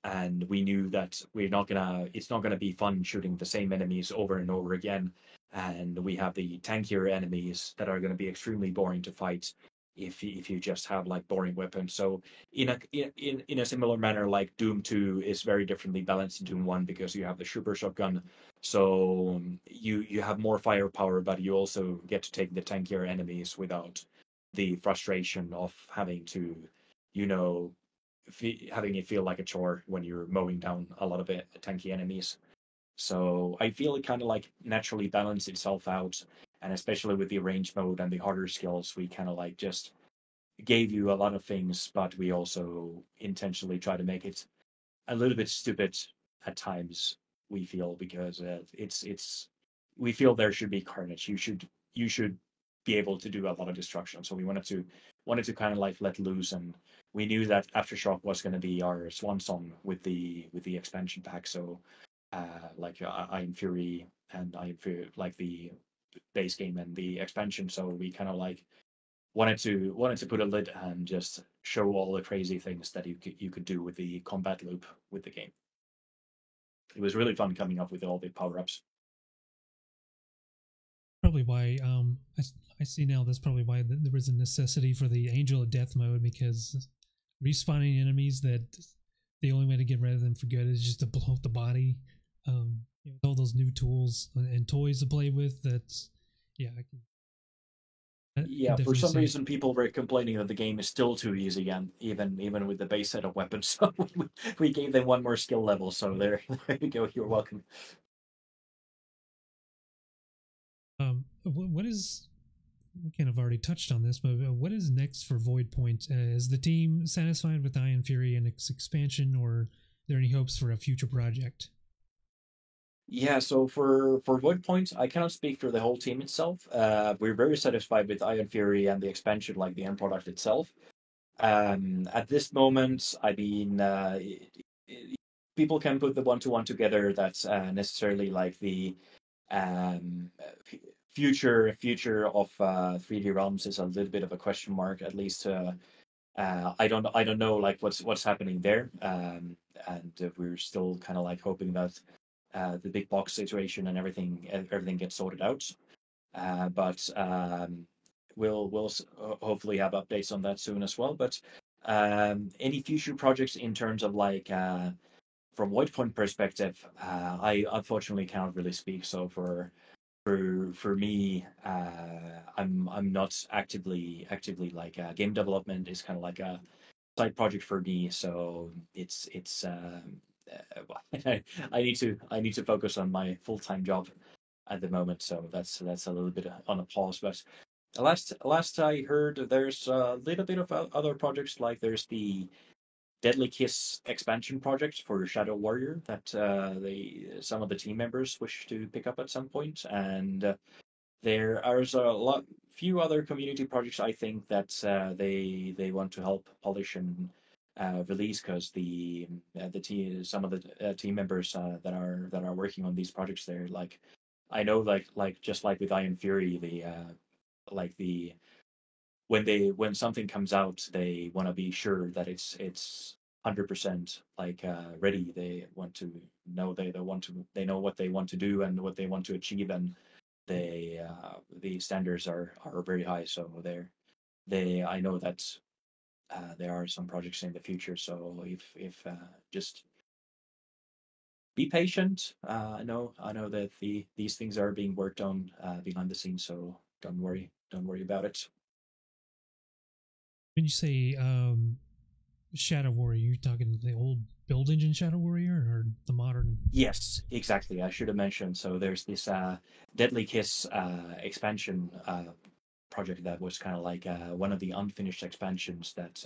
and we knew that it's not gonna be fun shooting the same enemies over and over again, and we have the tankier enemies that are gonna be extremely boring to fight if you just have like boring weapons. So in a similar manner, like Doom 2 is very differently balanced in Doom 1 because you have the super shotgun. So you have more firepower, but you also get to take the tankier enemies without the frustration of having to, you know, having it feel like a chore when you're mowing down a lot of tanky enemies. So I feel it kind of like naturally balanced itself out, and especially with the range mode and the harder skills, we kind of like just gave you a lot of things, but we also intentionally try to make it a little bit stupid at times. We feel because it's we feel there should be carnage. You should be able to do a lot of destruction. So we wanted to kind of like let loose, and we knew that Aftershock was going to be our swan song with the expansion pack. So like Iron Fury and Iron Fury, like the base game and the expansion. So we kind of like wanted to put a lid and just show all the crazy things that you could do with the combat loop with the game. It was really fun coming up with all the power ups. Probably why I see now that's probably why there was a necessity for the Angel of Death mode, because respawning enemies that the only way to get rid of them for good is just to blow up the body. With all those new tools and toys to play with, that's yeah, can Yeah, for definitely some see. reason, people were complaining that the game is still too easy, and even with the base set of weapons. So we gave them one more skill level. So there, there you go. You're welcome. What is we kind of already touched on this, but what is next for Void Point? Is the team satisfied with Ion Fury and its expansion, or are there any hopes for a future project? Yeah, so for Void Point, I cannot speak for the whole team itself. We're very satisfied with Iron Fury and the expansion, like the end product itself. At this moment, I mean, people can put the one-to-one together. That's necessarily like the um, future of 3D Realms is a little bit of a question mark. At least I don't know like what's happening there, and we're still kind of like hoping that the big box situation and everything gets sorted out. But we'll hopefully have updates on that soon as well. But any future projects in terms of like from Whitepoint perspective, I unfortunately cannot really speak. So for me, I'm not actively like game development is kind of like a side project for me. So it's I need to focus on my full time job at the moment. So that's a little bit on a pause. But last I heard, there's a little bit of other projects. Like there's the Deadly Kiss expansion project for Shadow Warrior that some of the team members wish to pick up at some point, and there are a few other community projects I think that they want to help polish and release because the team some of the team members that are working on these projects there like I know like just like with Iron Fury the like the when something comes out they want to be sure that it's 100% like ready. They want to know they know what they want to do and what they want to achieve, and the standards are very high. So they I know that there are some projects in the future. So if just be patient. I know that these things are being worked on behind the scenes. So don't worry about it. When you say Shadow Warrior, you're talking the old build engine Shadow Warrior or the modern? Yes, exactly. I should have mentioned. So there's this Deadly Kiss expansion project that was kind of like one of the unfinished expansions that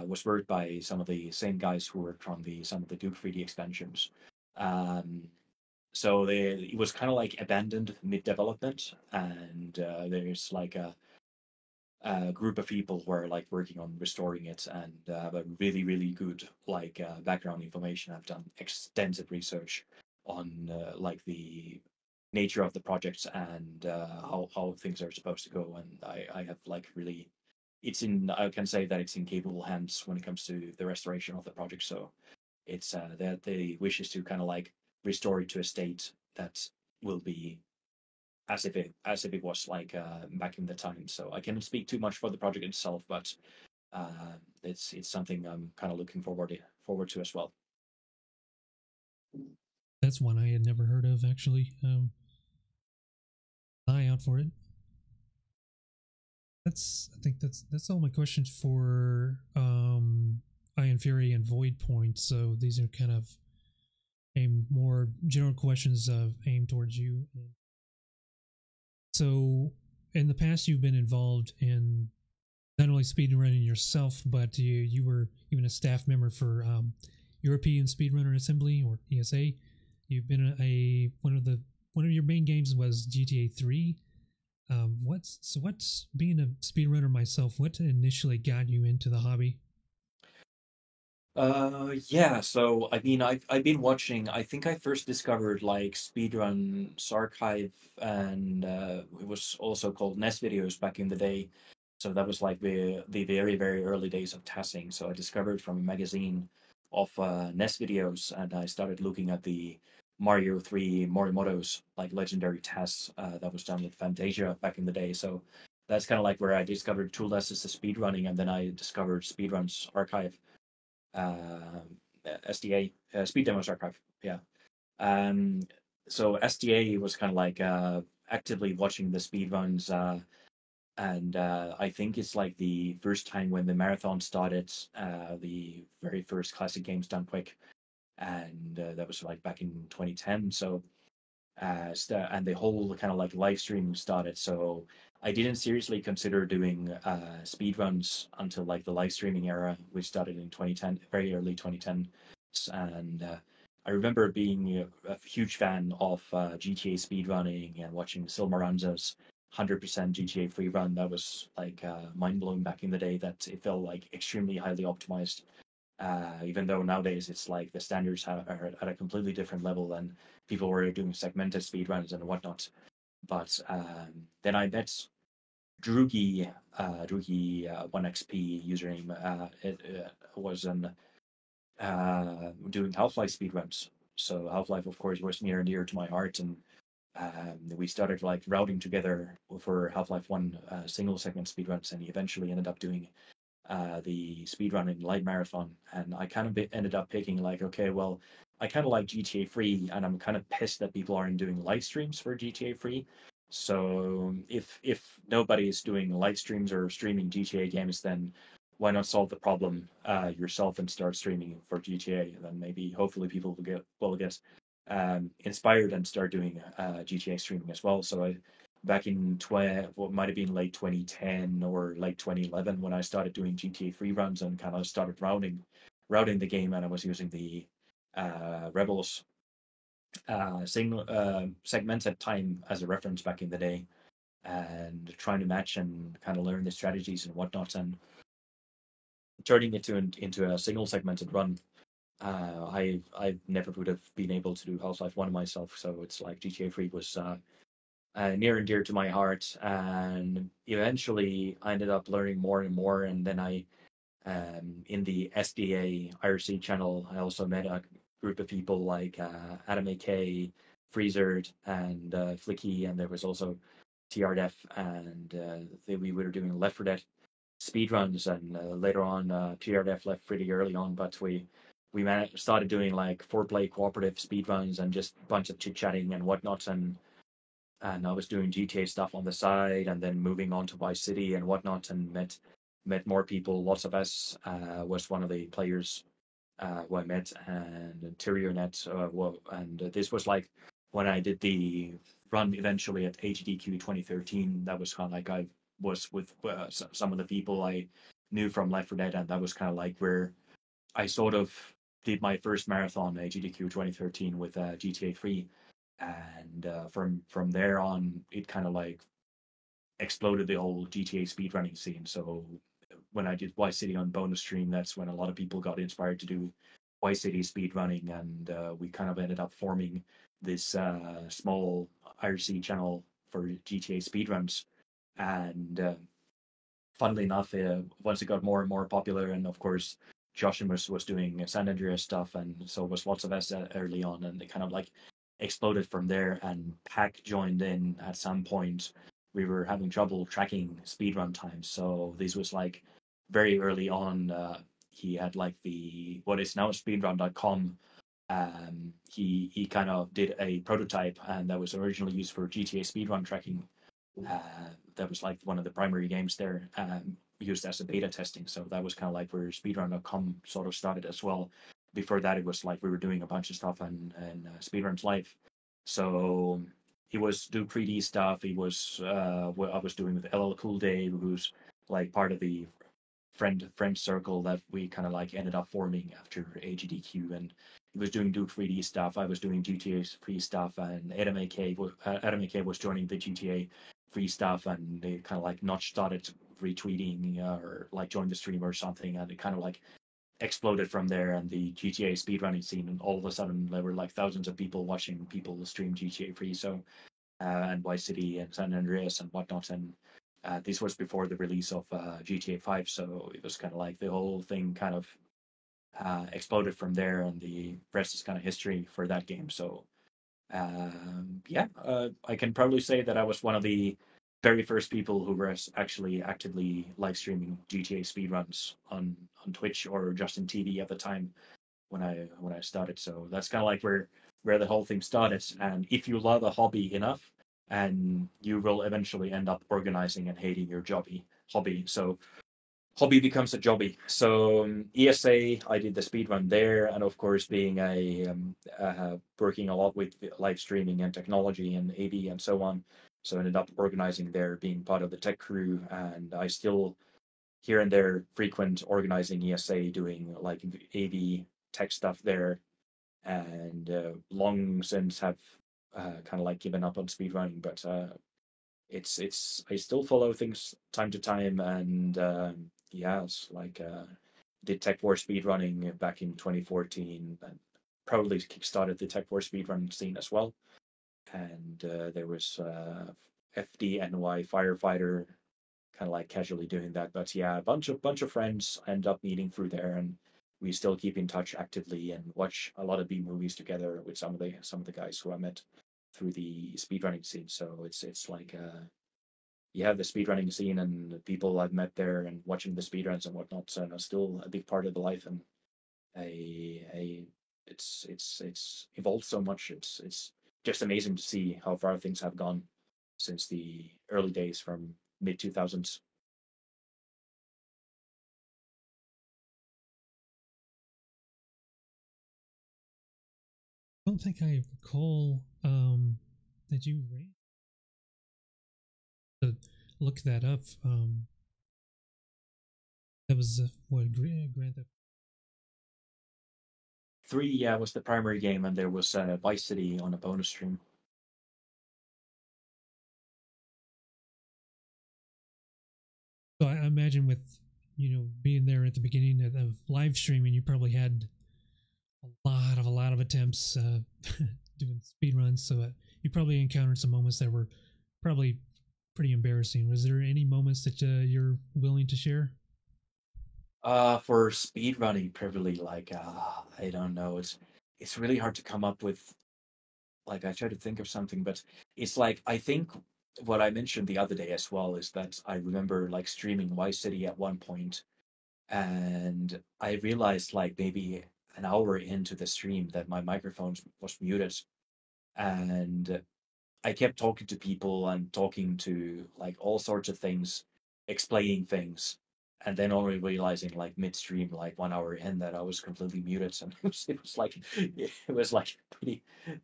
was worked by some of the same guys who worked on the some of the Duke 3D expansions. Um, so it was kind of like abandoned mid development, and there's like a group of people who are like working on restoring it and have a really good like background information. I've done extensive research on like the nature of the projects and how things are supposed to go, and I have like really it's in I can say that it's in capable hands when it comes to the restoration of the project. So it's that the wish is to kind of like restore it to a state that will be as if it was like back in the time. So I cannot speak too much for the project itself, but it's something I'm kind of looking forward to as well. That's one I had never heard of actually. Eye out for it. That's I think that's all my questions for Iron Fury and Void Point. So these are kind of aimed more general questions aimed towards you. So in the past, you've been involved in not only speedrunning yourself, but you were even a staff member for European Speedrunner Assembly or ESA. You've been one of your main games was GTA 3. What's being a speedrunner myself? What initially got you into the hobby? Yeah, so I mean I've been watching. I think I first discovered like Speedrun's Archive, and it was also called NES videos back in the day. So that was like the very early days of TASing. So I discovered from a magazine of NES videos, and I started looking at the Mario 3 Morimoto's like legendary TAS that was done with Fantasia back in the day. So that's kind of like where I discovered tool assisted speedrunning, and then I discovered Speedrun's Archive, uh, SDA, Speed Demos Archive. Yeah. Um, so SDA was kind of like actively watching the speed runs. And I think it's like the first time when the marathon started, the very first classic games done quick, and that was like back in 2010. So and the whole kind of like live stream started. So I didn't seriously consider doing speed runs until like the live streaming era, which started in 2010, very early 2010. And I remember being a huge fan of GTA speedrunning and watching Silmaranza's 100% GTA free run. That was like mind blowing back in the day. That it felt like extremely highly optimized, even though nowadays it's like the standards are at a completely different level and people were doing segmented speedruns and whatnot. But then I met Drugi, Drugi 1XP username. It was doing Half-Life speedruns. So Half-Life, of course, was near and dear to my heart, and we started like routing together for Half-Life 1 single segment speedruns, and he eventually ended up doing the speedrunning light marathon. And I kind of ended up picking like, okay, well, I kind of like GTA Free, and I'm kind of pissed that people aren't doing live streams for GTA Free. So if nobody is doing live streams or streaming GTA games, then why not solve the problem yourself and start streaming for GTA? And then maybe hopefully people will get inspired and start doing GTA streaming as well. So I back in what might have been late 2010 or late 2011 when I started doing GTA free runs and kind of started routing the game, and I was using the Rebels segmented time as a reference back in the day, and trying to match and kind of learn the strategies and whatnot, and turning it into a single segmented run. I never would have been able to do Half-Life 1 myself, so it's like GTA 3 was near and dear to my heart. And eventually, I ended up learning more and more. And then in the SDA IRC channel, I also met a group of people like Adam AK, Freezered, and Flicky, and there was also TRDF, and we were doing Left 4 Dead speedruns. And later on, TRDF left pretty early on, but we started doing like 4-play cooperative speedruns and just a bunch of chit chatting and whatnot, and I was doing GTA stuff on the side, and then moving on to Vice City and whatnot, and met more people. Lots of us was one of the players who I met, and InteriorNet. And this was like when I did the run eventually at HDQ 2013. That was kind of like I was with some of the people I knew from Left 4 Dead, and that was kind of like where I sort of did my first marathon HDQ 2013 with GTA 3, and from there on, it kind of like exploded the whole GTA speedrunning scene. So when I did Vice City on bonus stream, that's when a lot of people got inspired to do Vice City speedrunning, and we kind of ended up forming this small IRC channel for GTA speedruns. And funnily enough, once it got more and more popular, and of course Josh was doing San Andreas stuff, and so was lots of us early on, and it kind of like exploded from there. And Pack joined in at some point. We were having trouble tracking speedrun times, so this was like very early on. He had like the what is now speedrun.com. He kind of did a prototype, and that was originally used for GTA speedrun tracking. That was like one of the primary games there, used as a beta testing. So that was kind of like where speedrun.com sort of started as well. Before that, it was like we were doing a bunch of stuff and speedruns live. So he was do 3D stuff. He was what I was doing with LL Cool J, who's like part of the friend circle that we kind of like ended up forming after AGDQ. And he was doing Duke 3D stuff. I was doing GTA free stuff, and Adam AK was joining the GTA free stuff, and they kind of like not started retweeting or like joined the stream or something, and it kind of like exploded from there. And the GTA speedrunning scene, and all of a sudden there were like thousands of people watching people stream GTA free. So and Vice City and San Andreas and whatnot, and this was before the release of GTA 5, so it was kind of like the whole thing kind of exploded from there, and the rest is kind of history for that game. So yeah, I can probably say that I was one of the very first people who was actually actively live streaming GTA speedruns on Twitch or Justin TV at the time when I started. So that's kind of like where the whole thing started. And if you love a hobby enough and you will eventually end up organizing and hating your hobby. So hobby becomes a jobby. So ESA, I did the speed run there, and of course, being a working a lot with live streaming and technology and AV and so on. So I ended up organizing there, being part of the tech crew, and I still here and there frequent organizing ESA, doing like AV tech stuff there, and long since have kind of like given up on speedrunning, but it's I still follow things time to time, and yeah, it's like did Tech War speedrunning back in 2014, and probably kickstarted the Tech War speedrunning scene as well. And there was FDNY Firefighter, kind of like casually doing that. But yeah, a bunch of friends end up meeting through there, and we still keep in touch actively and watch a lot of B movies together with some of the guys who I met through the speedrunning scene. So it's like yeah, the speedrunning scene and the people I've met there and watching the speedruns and whatnot still a big part of the life, and a it's evolved so much. It's just amazing to see how far things have gone since the early days from mid 2000s. I don't think I recall that you ran to look that up. That was what Grand Theft. Three, yeah, was the primary game, and there was Vice City on a bonus stream. So I imagine with being there at the beginning of live streaming, you probably had a lot of attempts doing speed runs. So you probably encountered some moments that were probably pretty embarrassing. Was there any moments that you're willing to share? For speedrunning, probably like I don't know. It's really hard to come up with. Like I try to think of something, but it's like I think what I mentioned the other day as well is that I remember like streaming Vice City at one point, and I realized like maybe an hour into the stream that my microphone was muted, and I kept talking to people and talking to like all sorts of things, explaining things, and then only realizing like midstream, like 1 hour in, that I was completely muted. And it was like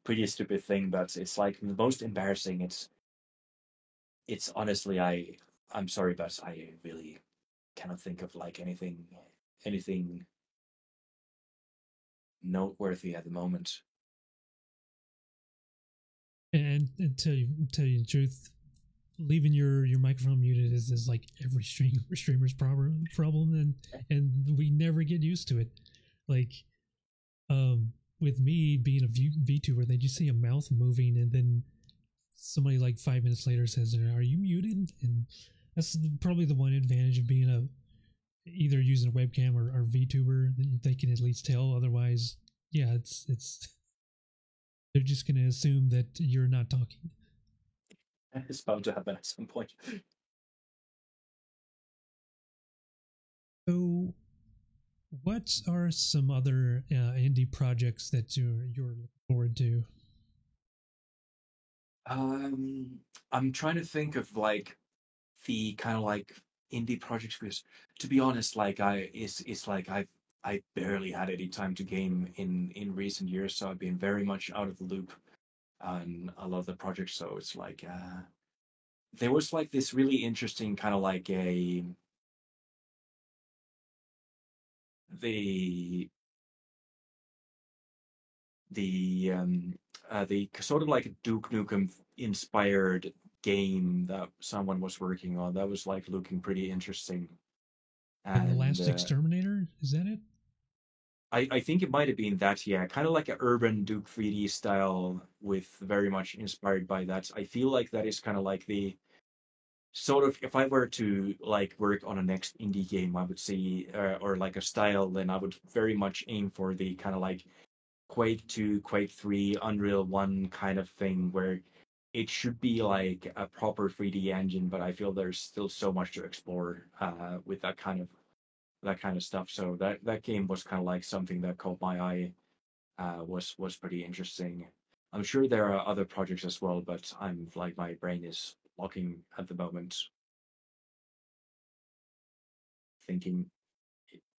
pretty stupid thing, but it's like the most embarrassing. It's honestly I'm sorry, but I really cannot think of like anything noteworthy at the moment. And tell you the truth, leaving your microphone muted is like every streamer's problem, and we never get used to it. Like with me being a VTuber, they just see a mouth moving, and then somebody like 5 minutes later says, "Are you muted?" And that's probably the one advantage of being a either using a webcam or VTuber. They can at least tell. Otherwise, yeah, it's they're just gonna assume that you're not talking. It's bound to happen at some point. So, what are some other indie projects that you're looking forward to? Um, I'm trying to think of like the kind of like indie projects, because to be honest, like it's like I barely had any time to game in recent years, so I've been very much out of the loop on a lot of the projects. So it's like there was like this really interesting kind of like a the the sort of like a Duke Nukem inspired game that someone was working on that was like looking pretty interesting. Like the And Last Exterminator, is that it? I think it might have been that, yeah, kind of like an urban Duke 3D style, with very much inspired by that. I feel like that is kind of like the sort of, if I were to like work on a next indie game, I would say, or like a style, then I would very much aim for the kind of like Quake 2, Quake 3, Unreal 1 kind of thing, where it should be like a proper 3D engine, but I feel there's still so much to explore with that kind of stuff. So that game was kind of like something that caught my eye. Was pretty interesting. I'm sure there are other projects as well, but I'm like my brain is blocking at the moment, thinking.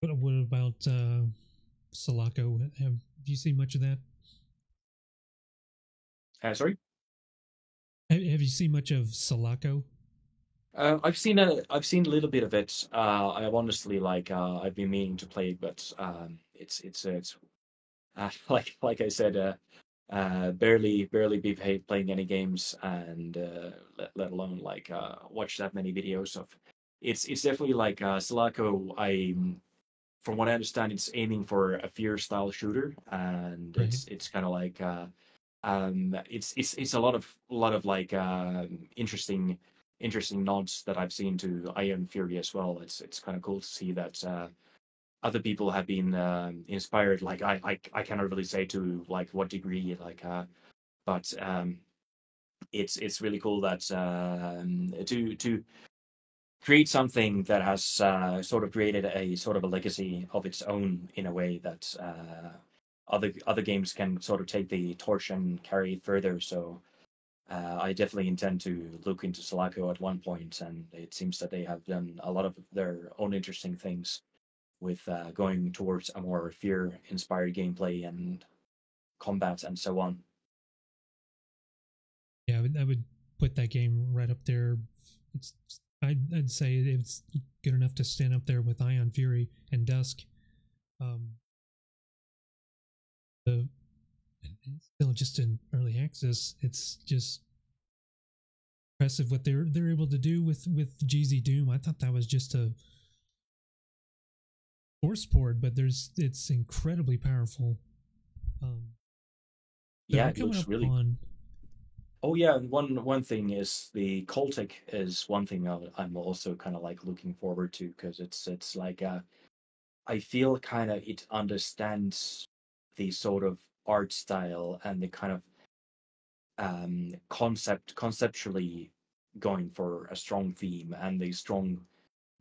What about Sulaco? Have you seen much of that? Sorry. Have you seen much of Sulaco? I've seen a little bit of it. I honestly like I've been meaning to play it, but it's like I said, barely be paid playing any games, and let alone like watch that many videos of. It's definitely like Sulaco. I From what I understand, it's aiming for a fear style shooter, and Right. it's kind of like it's a lot of like interesting nods that I've seen to Iron Fury as well. It's kind of cool to see that other people have been inspired. Like I cannot really say to like what degree, like but it's really cool that to create something that has sort of created a sort of a legacy of its own in a way that other games can sort of take the torch and carry it further. So I definitely intend to look into Sulaco at one point, and it seems that they have done a lot of their own interesting things with going towards a more fear-inspired gameplay and combat and so on. Yeah, I would put that game right up there. It's I'd say it's good enough to stand up there with Ion Fury and Dusk. Um, the it's still just in early access. It's just impressive what they're able to do with GZ Doom. I thought that was just a force port, but it's incredibly powerful. Um, so Yeah, we're it coming looks up really. on Oh yeah, and one thing is the Coltic is one thing I'm also kind of like looking forward to because it's like I feel kind of it understands the sort of art style and the kind of conceptually going for a strong theme and the strong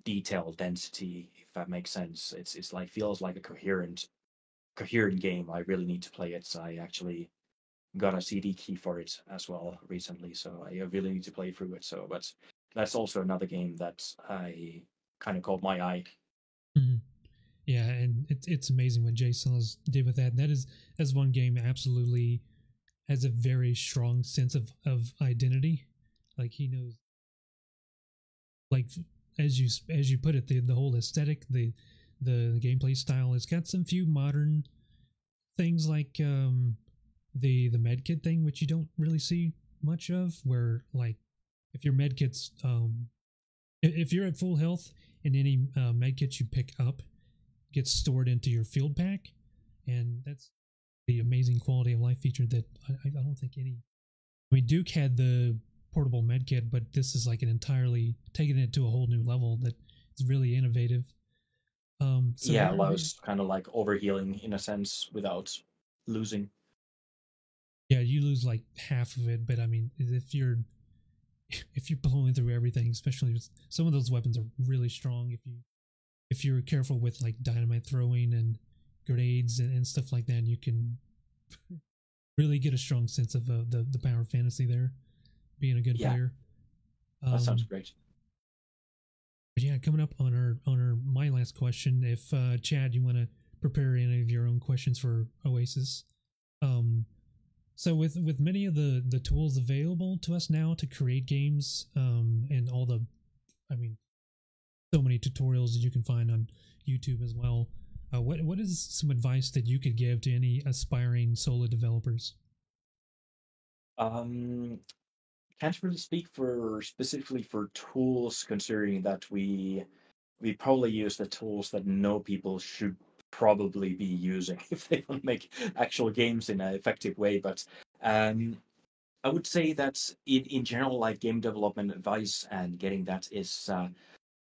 detail density, if that makes sense. It's like feels like a coherent game. I really need to play it. So I actually got a CD key for it as well recently, so I really need to play through it. So, but that's also another game that I kind of caught my eye. mhm. Yeah, and it's amazing what Jason has did with that. That's one game absolutely has a very strong sense of identity. Like he knows, like as you put it, the whole aesthetic, the gameplay style. It's got some few modern things like the medkit thing, which you don't really see much of. Where like if your medkits if you're at full health and any medkits you pick up gets stored into your field pack, and that's the amazing quality of life feature that I don't think any. I mean, Duke had the portable medkit, but this is like an entirely taking it to a whole new level that is really innovative. So Yeah, we're allows kind of like overhealing in a sense without losing. yeah, you lose like half of it, but I mean, if you're blowing through everything, especially with, some of those weapons are really strong. If you're careful with like dynamite throwing and grenades and stuff like that, you can really get a strong sense of the power of fantasy there. Being a good Yeah, player. that sounds Um, great. but yeah, coming up on our my last question. If Chad, you want to prepare any of your own questions for Oasis. Um, so with many of the tools available to us now to create games, and all the, I mean, so many tutorials that you can find on YouTube as well. What is some advice that you could give to any aspiring solo developers? Um, can't really speak for specifically for tools, considering that we probably use the tools that no people should probably be using if they want to make actual games in an effective way. But um, I would say that in general, like game development advice and getting that is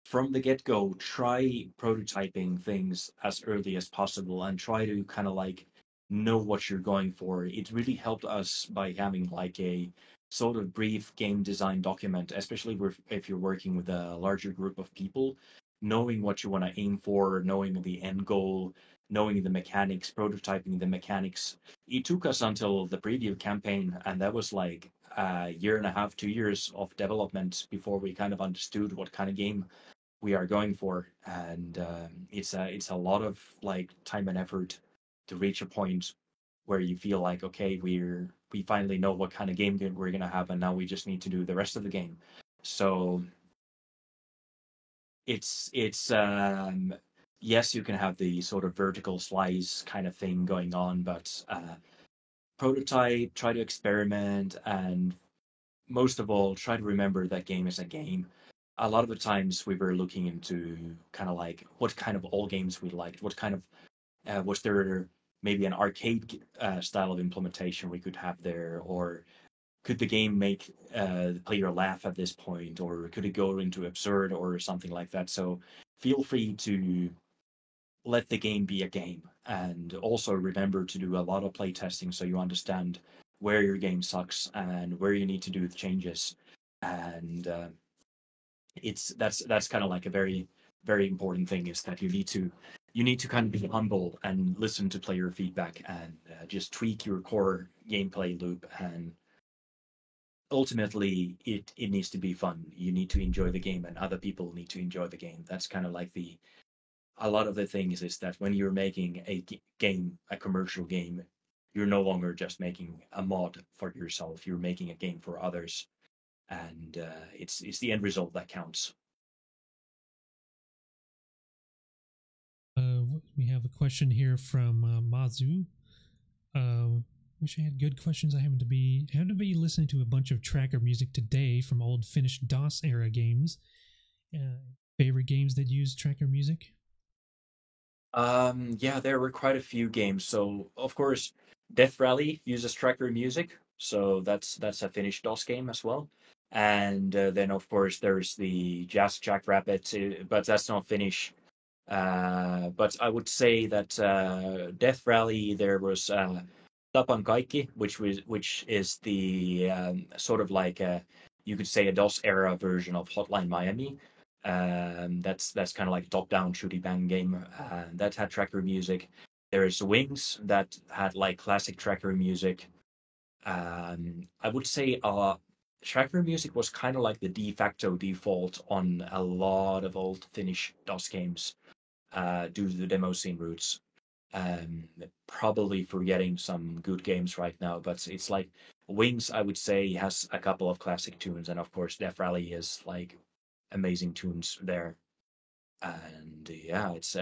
from the get go, try prototyping things as early as possible and try to kind of like know what you're going for. It really helped us by having like a sort of brief game design document, especially if you're working with a larger group of people, knowing what you want to aim for, knowing the end goal, knowing the mechanics, prototyping the mechanics. It took us until the preview campaign, and that was like a year and a half, 2 years of development before we kind of understood what kind of game we are going for. And it's a lot of like time and effort to reach a point where you feel like, okay, we finally know what kind of game we're gonna have, and now we just need to do the rest of the game. So it's yes, you can have the sort of vertical slice kind of thing going on, but prototype, try to experiment, and most of all, try to remember that game is a game. A lot of the times we were looking into kind of like what kind of all games we liked, what kind of was there maybe an arcade style of implementation we could have there, or could the game make the player laugh at this point, or could it go into absurd or something like that? So feel free to let the game be a game, and also remember to do a lot of play testing so you understand where your game sucks and where you need to do the changes. And it's that's kind of like a very important thing, is that you need to kind of be humble and listen to player feedback, and just tweak your core gameplay loop. And ultimately it needs to be fun. You need to enjoy the game, and other people need to enjoy the game. That's kind of like the a lot of the things is that when you're making a game, a commercial game, you're no longer just making a mod for yourself. You're making a game for others, and it's the end result that counts. We have a question here from Mazu. Wish I had good questions. I happen to be listening to a bunch of tracker music today from old Finnish DOS era games. Favorite games that use tracker music? Yeah, there were quite a few games. So of course, Death Rally uses tracker music, so that's a Finnish DOS game as well. And then of course there's the Jazz Jackrabbit, but that's not Finnish. But I would say that Death Rally, there was Tapan Kaikki, which is the sort of like you could say a DOS era version of Hotline Miami. That's kind of like a top-down shooty bang game that had tracker music. There's Wings that had like classic tracker music. I would say tracker music was kind of like the de facto default on a lot of old Finnish DOS games due to the demo scene roots. Probably forgetting some good games right now, but it's like Wings, I would say, has a couple of classic tunes, and of course, Death Rally is like amazing tunes there. And yeah, it's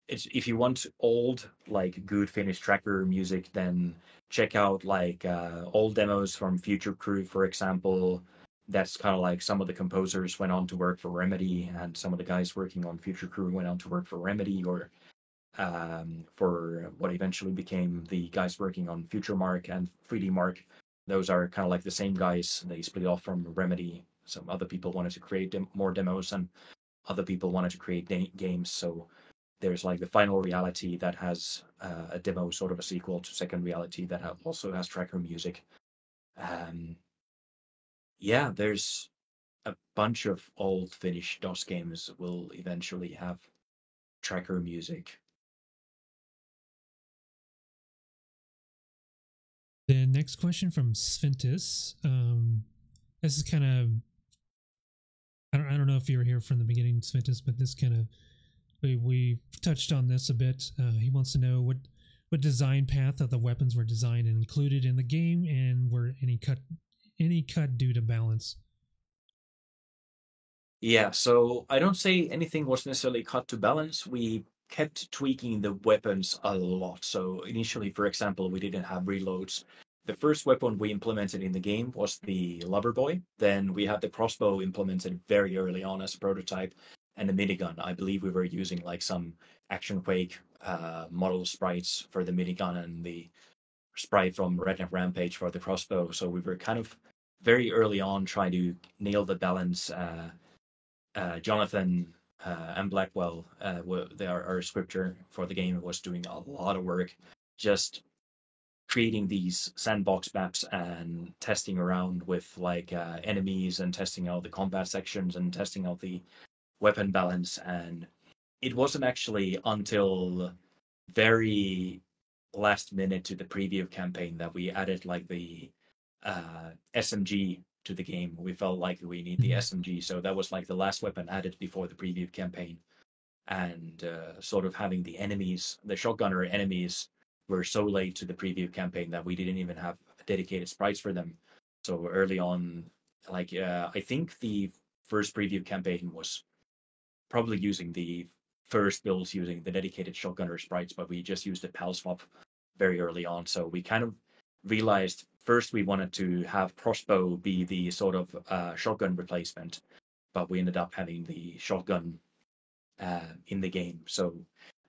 if you want old like good Finnish tracker music, then check out like old demos from Future Crew, for example. That's kind of like some of the composers went on to work for Remedy, and some of the guys working on Future Crew went on to work for Remedy, or for what eventually became the guys working on Future Mark and 3D Mark. Those are kind of like the same guys. They split off from Remedy. Some other people wanted to create more demos, and other people wanted to create games. So there's like the final reality that has a demo, sort of a sequel to second reality that also has tracker music. Um, yeah, there's a bunch of old Finnish DOS games will eventually have tracker music. The next question from Sventis. This is kind of I don't know if you were here from the beginning, Sventis, but this kind of we touched on this a bit. He wants to know what design path of the weapons were designed and included in the game, and were any cut due to balance. Yeah, so I don't say anything was necessarily cut to balance. We kept tweaking the weapons a lot. So initially, for example, we didn't have reloads. The first weapon we implemented in the game was the Lover Boy. Then we had the crossbow implemented very early on as a prototype, and the minigun. I believe we were using like some Action Quake model sprites for the minigun, and the sprite from Redneck Rampage for the crossbow. So we were kind of very early on trying to nail the balance. Jonathan and Blackwell, our scripter for the game, was doing a lot of work just creating these sandbox maps and testing around with like enemies, and testing out the combat sections, and testing out the weapon balance. And it wasn't actually until very last minute to the preview campaign that we added like the SMG to the game. We felt like we need the SMG, so that was like the last weapon added before the preview campaign. And sort of having the enemies, the shotgunner enemies, were so late to the preview campaign that we didn't even have dedicated sprites for them. So early on, like I think the first preview campaign was probably using the first builds using the dedicated shotgunner sprites, but we just used the PAL swap very early on. So we kind of realized first we wanted to have crossbow be the sort of shotgun replacement, but we ended up having the shotgun in the game. So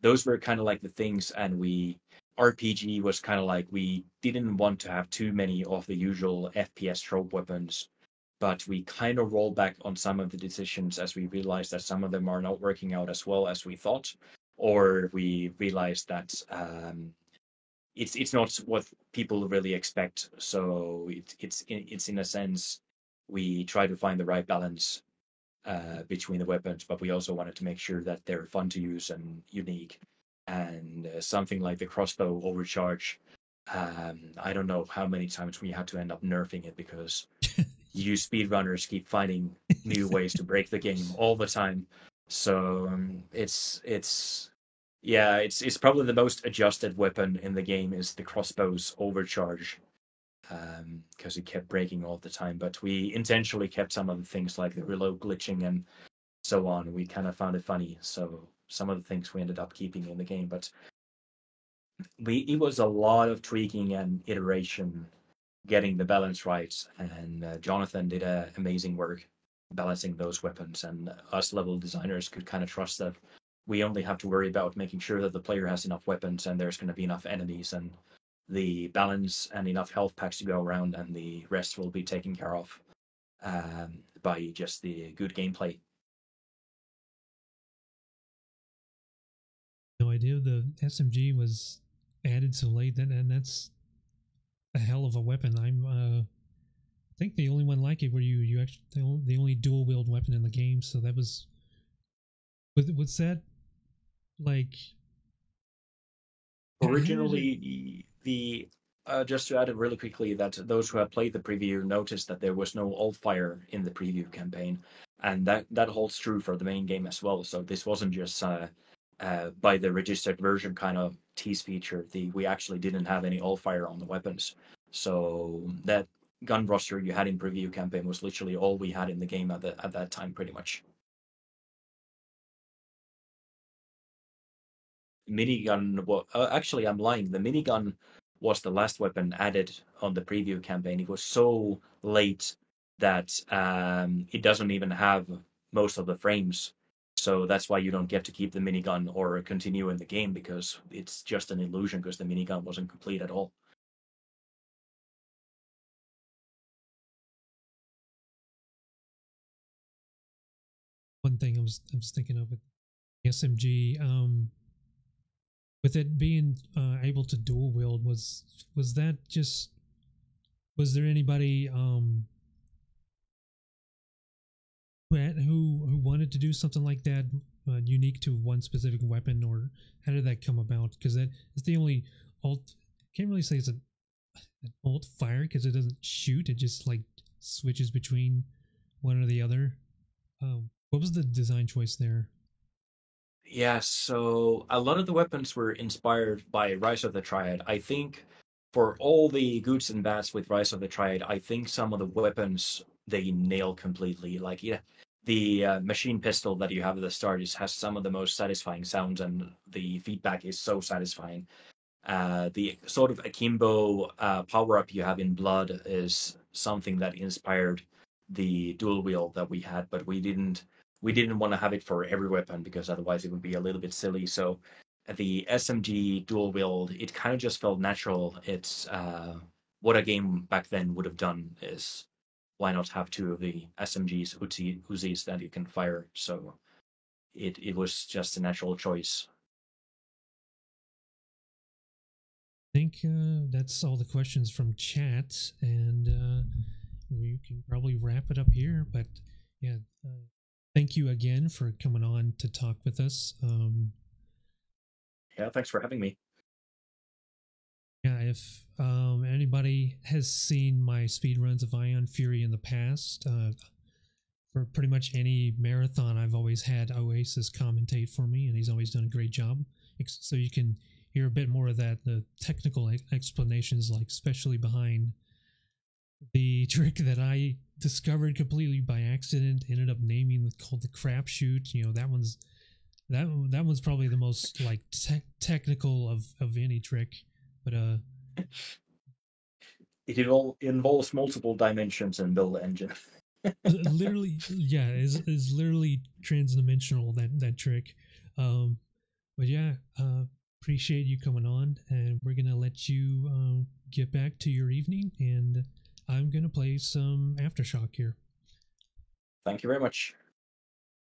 those were kind of like the things, and we RPG was kind of like we didn't want to have too many of the usual FPS trope weapons, but we kind of rolled back on some of the decisions as we realized that some of them are not working out as well as we thought, or we realized that it's not what people really expect. So it's in a sense we try to find the right balance between the weapons, but we also wanted to make sure that they're fun to use and unique. And something like the crossbow overcharge, I don't know how many times we had to end up nerfing it because you speedrunners keep finding new ways to break the game all the time. So it's probably the most adjusted weapon in the game is the crossbow's overcharge, because it kept breaking all the time. But we intentionally kept some of the things like the reload glitching and so on. We kind of found it funny, so some of the things we ended up keeping in the game. But it was a lot of tweaking and iteration, getting the balance right. And Jonathan did amazing work balancing those weapons, and us level designers could kind of trust that we only have to worry about making sure that the player has enough weapons and there's going to be enough enemies and the balance and enough health packs to go around, and the rest will be taken care of by just the good gameplay. No idea the SMG was added so late, and that's a hell of a weapon. I think the only one like it where you actually the only dual wield weapon in the game. So that was that like originally the just to add it really quickly, that those who have played the preview noticed that there was no alt fire in the preview campaign, and that holds true for the main game as well. So this wasn't just by the registered version kind of tease feature. We actually didn't have any alt fire on the weapons, so that gun roster you had in preview campaign was literally all we had in the game at that time, pretty much. Minigun, well, actually, I'm lying. The minigun was the last weapon added on the preview campaign. It was so late that it doesn't even have most of the frames. So that's why you don't get to keep the minigun or continue in the game, because it's just an illusion because the minigun wasn't complete at all. One thing I was thinking of with SMG, with it being able to dual wield, was that just, was there anybody who wanted to do something like that, unique to one specific weapon, or how did that come about? Because that is the only alt. Can't really say it's an alt fire because it doesn't shoot; it just like switches between one or the other. What was the design choice there? Yeah, so a lot of the weapons were inspired by Rise of the Triad. I think for all the goods and bads with Rise of the Triad, I think some of the weapons they nail completely. Like, yeah, the machine pistol that you have at the start has some of the most satisfying sounds, and the feedback is so satisfying. The sort of akimbo power up you have in Blood is something that inspired the dual wield that we had, but we didn't want to have it for every weapon because otherwise it would be a little bit silly. So the SMG dual wield, it kind of just felt natural. It's what a game back then would have done is why not have two of the SMGs, Uzis that you can fire. So it was just a natural choice. I think that's all the questions from chat, and we can probably wrap it up here. But yeah, thank you again for coming on to talk with us. Yeah, thanks for having me. Yeah, if anybody has seen my speed runs of Ion Fury in the past, for pretty much any marathon, I've always had Oasis commentate for me, and he's always done a great job. So you can hear a bit more of that, the technical explanations, like especially behind the trick that I discovered completely by accident, ended up naming called the crapshoot. You know, that one's probably the most like technical of any trick. But It involves multiple dimensions in Build Engine. literally, yeah, is literally transdimensional, that trick. But yeah, appreciate you coming on, and we're gonna let you get back to your evening, and I'm gonna play some Aftershock here. Thank you very much.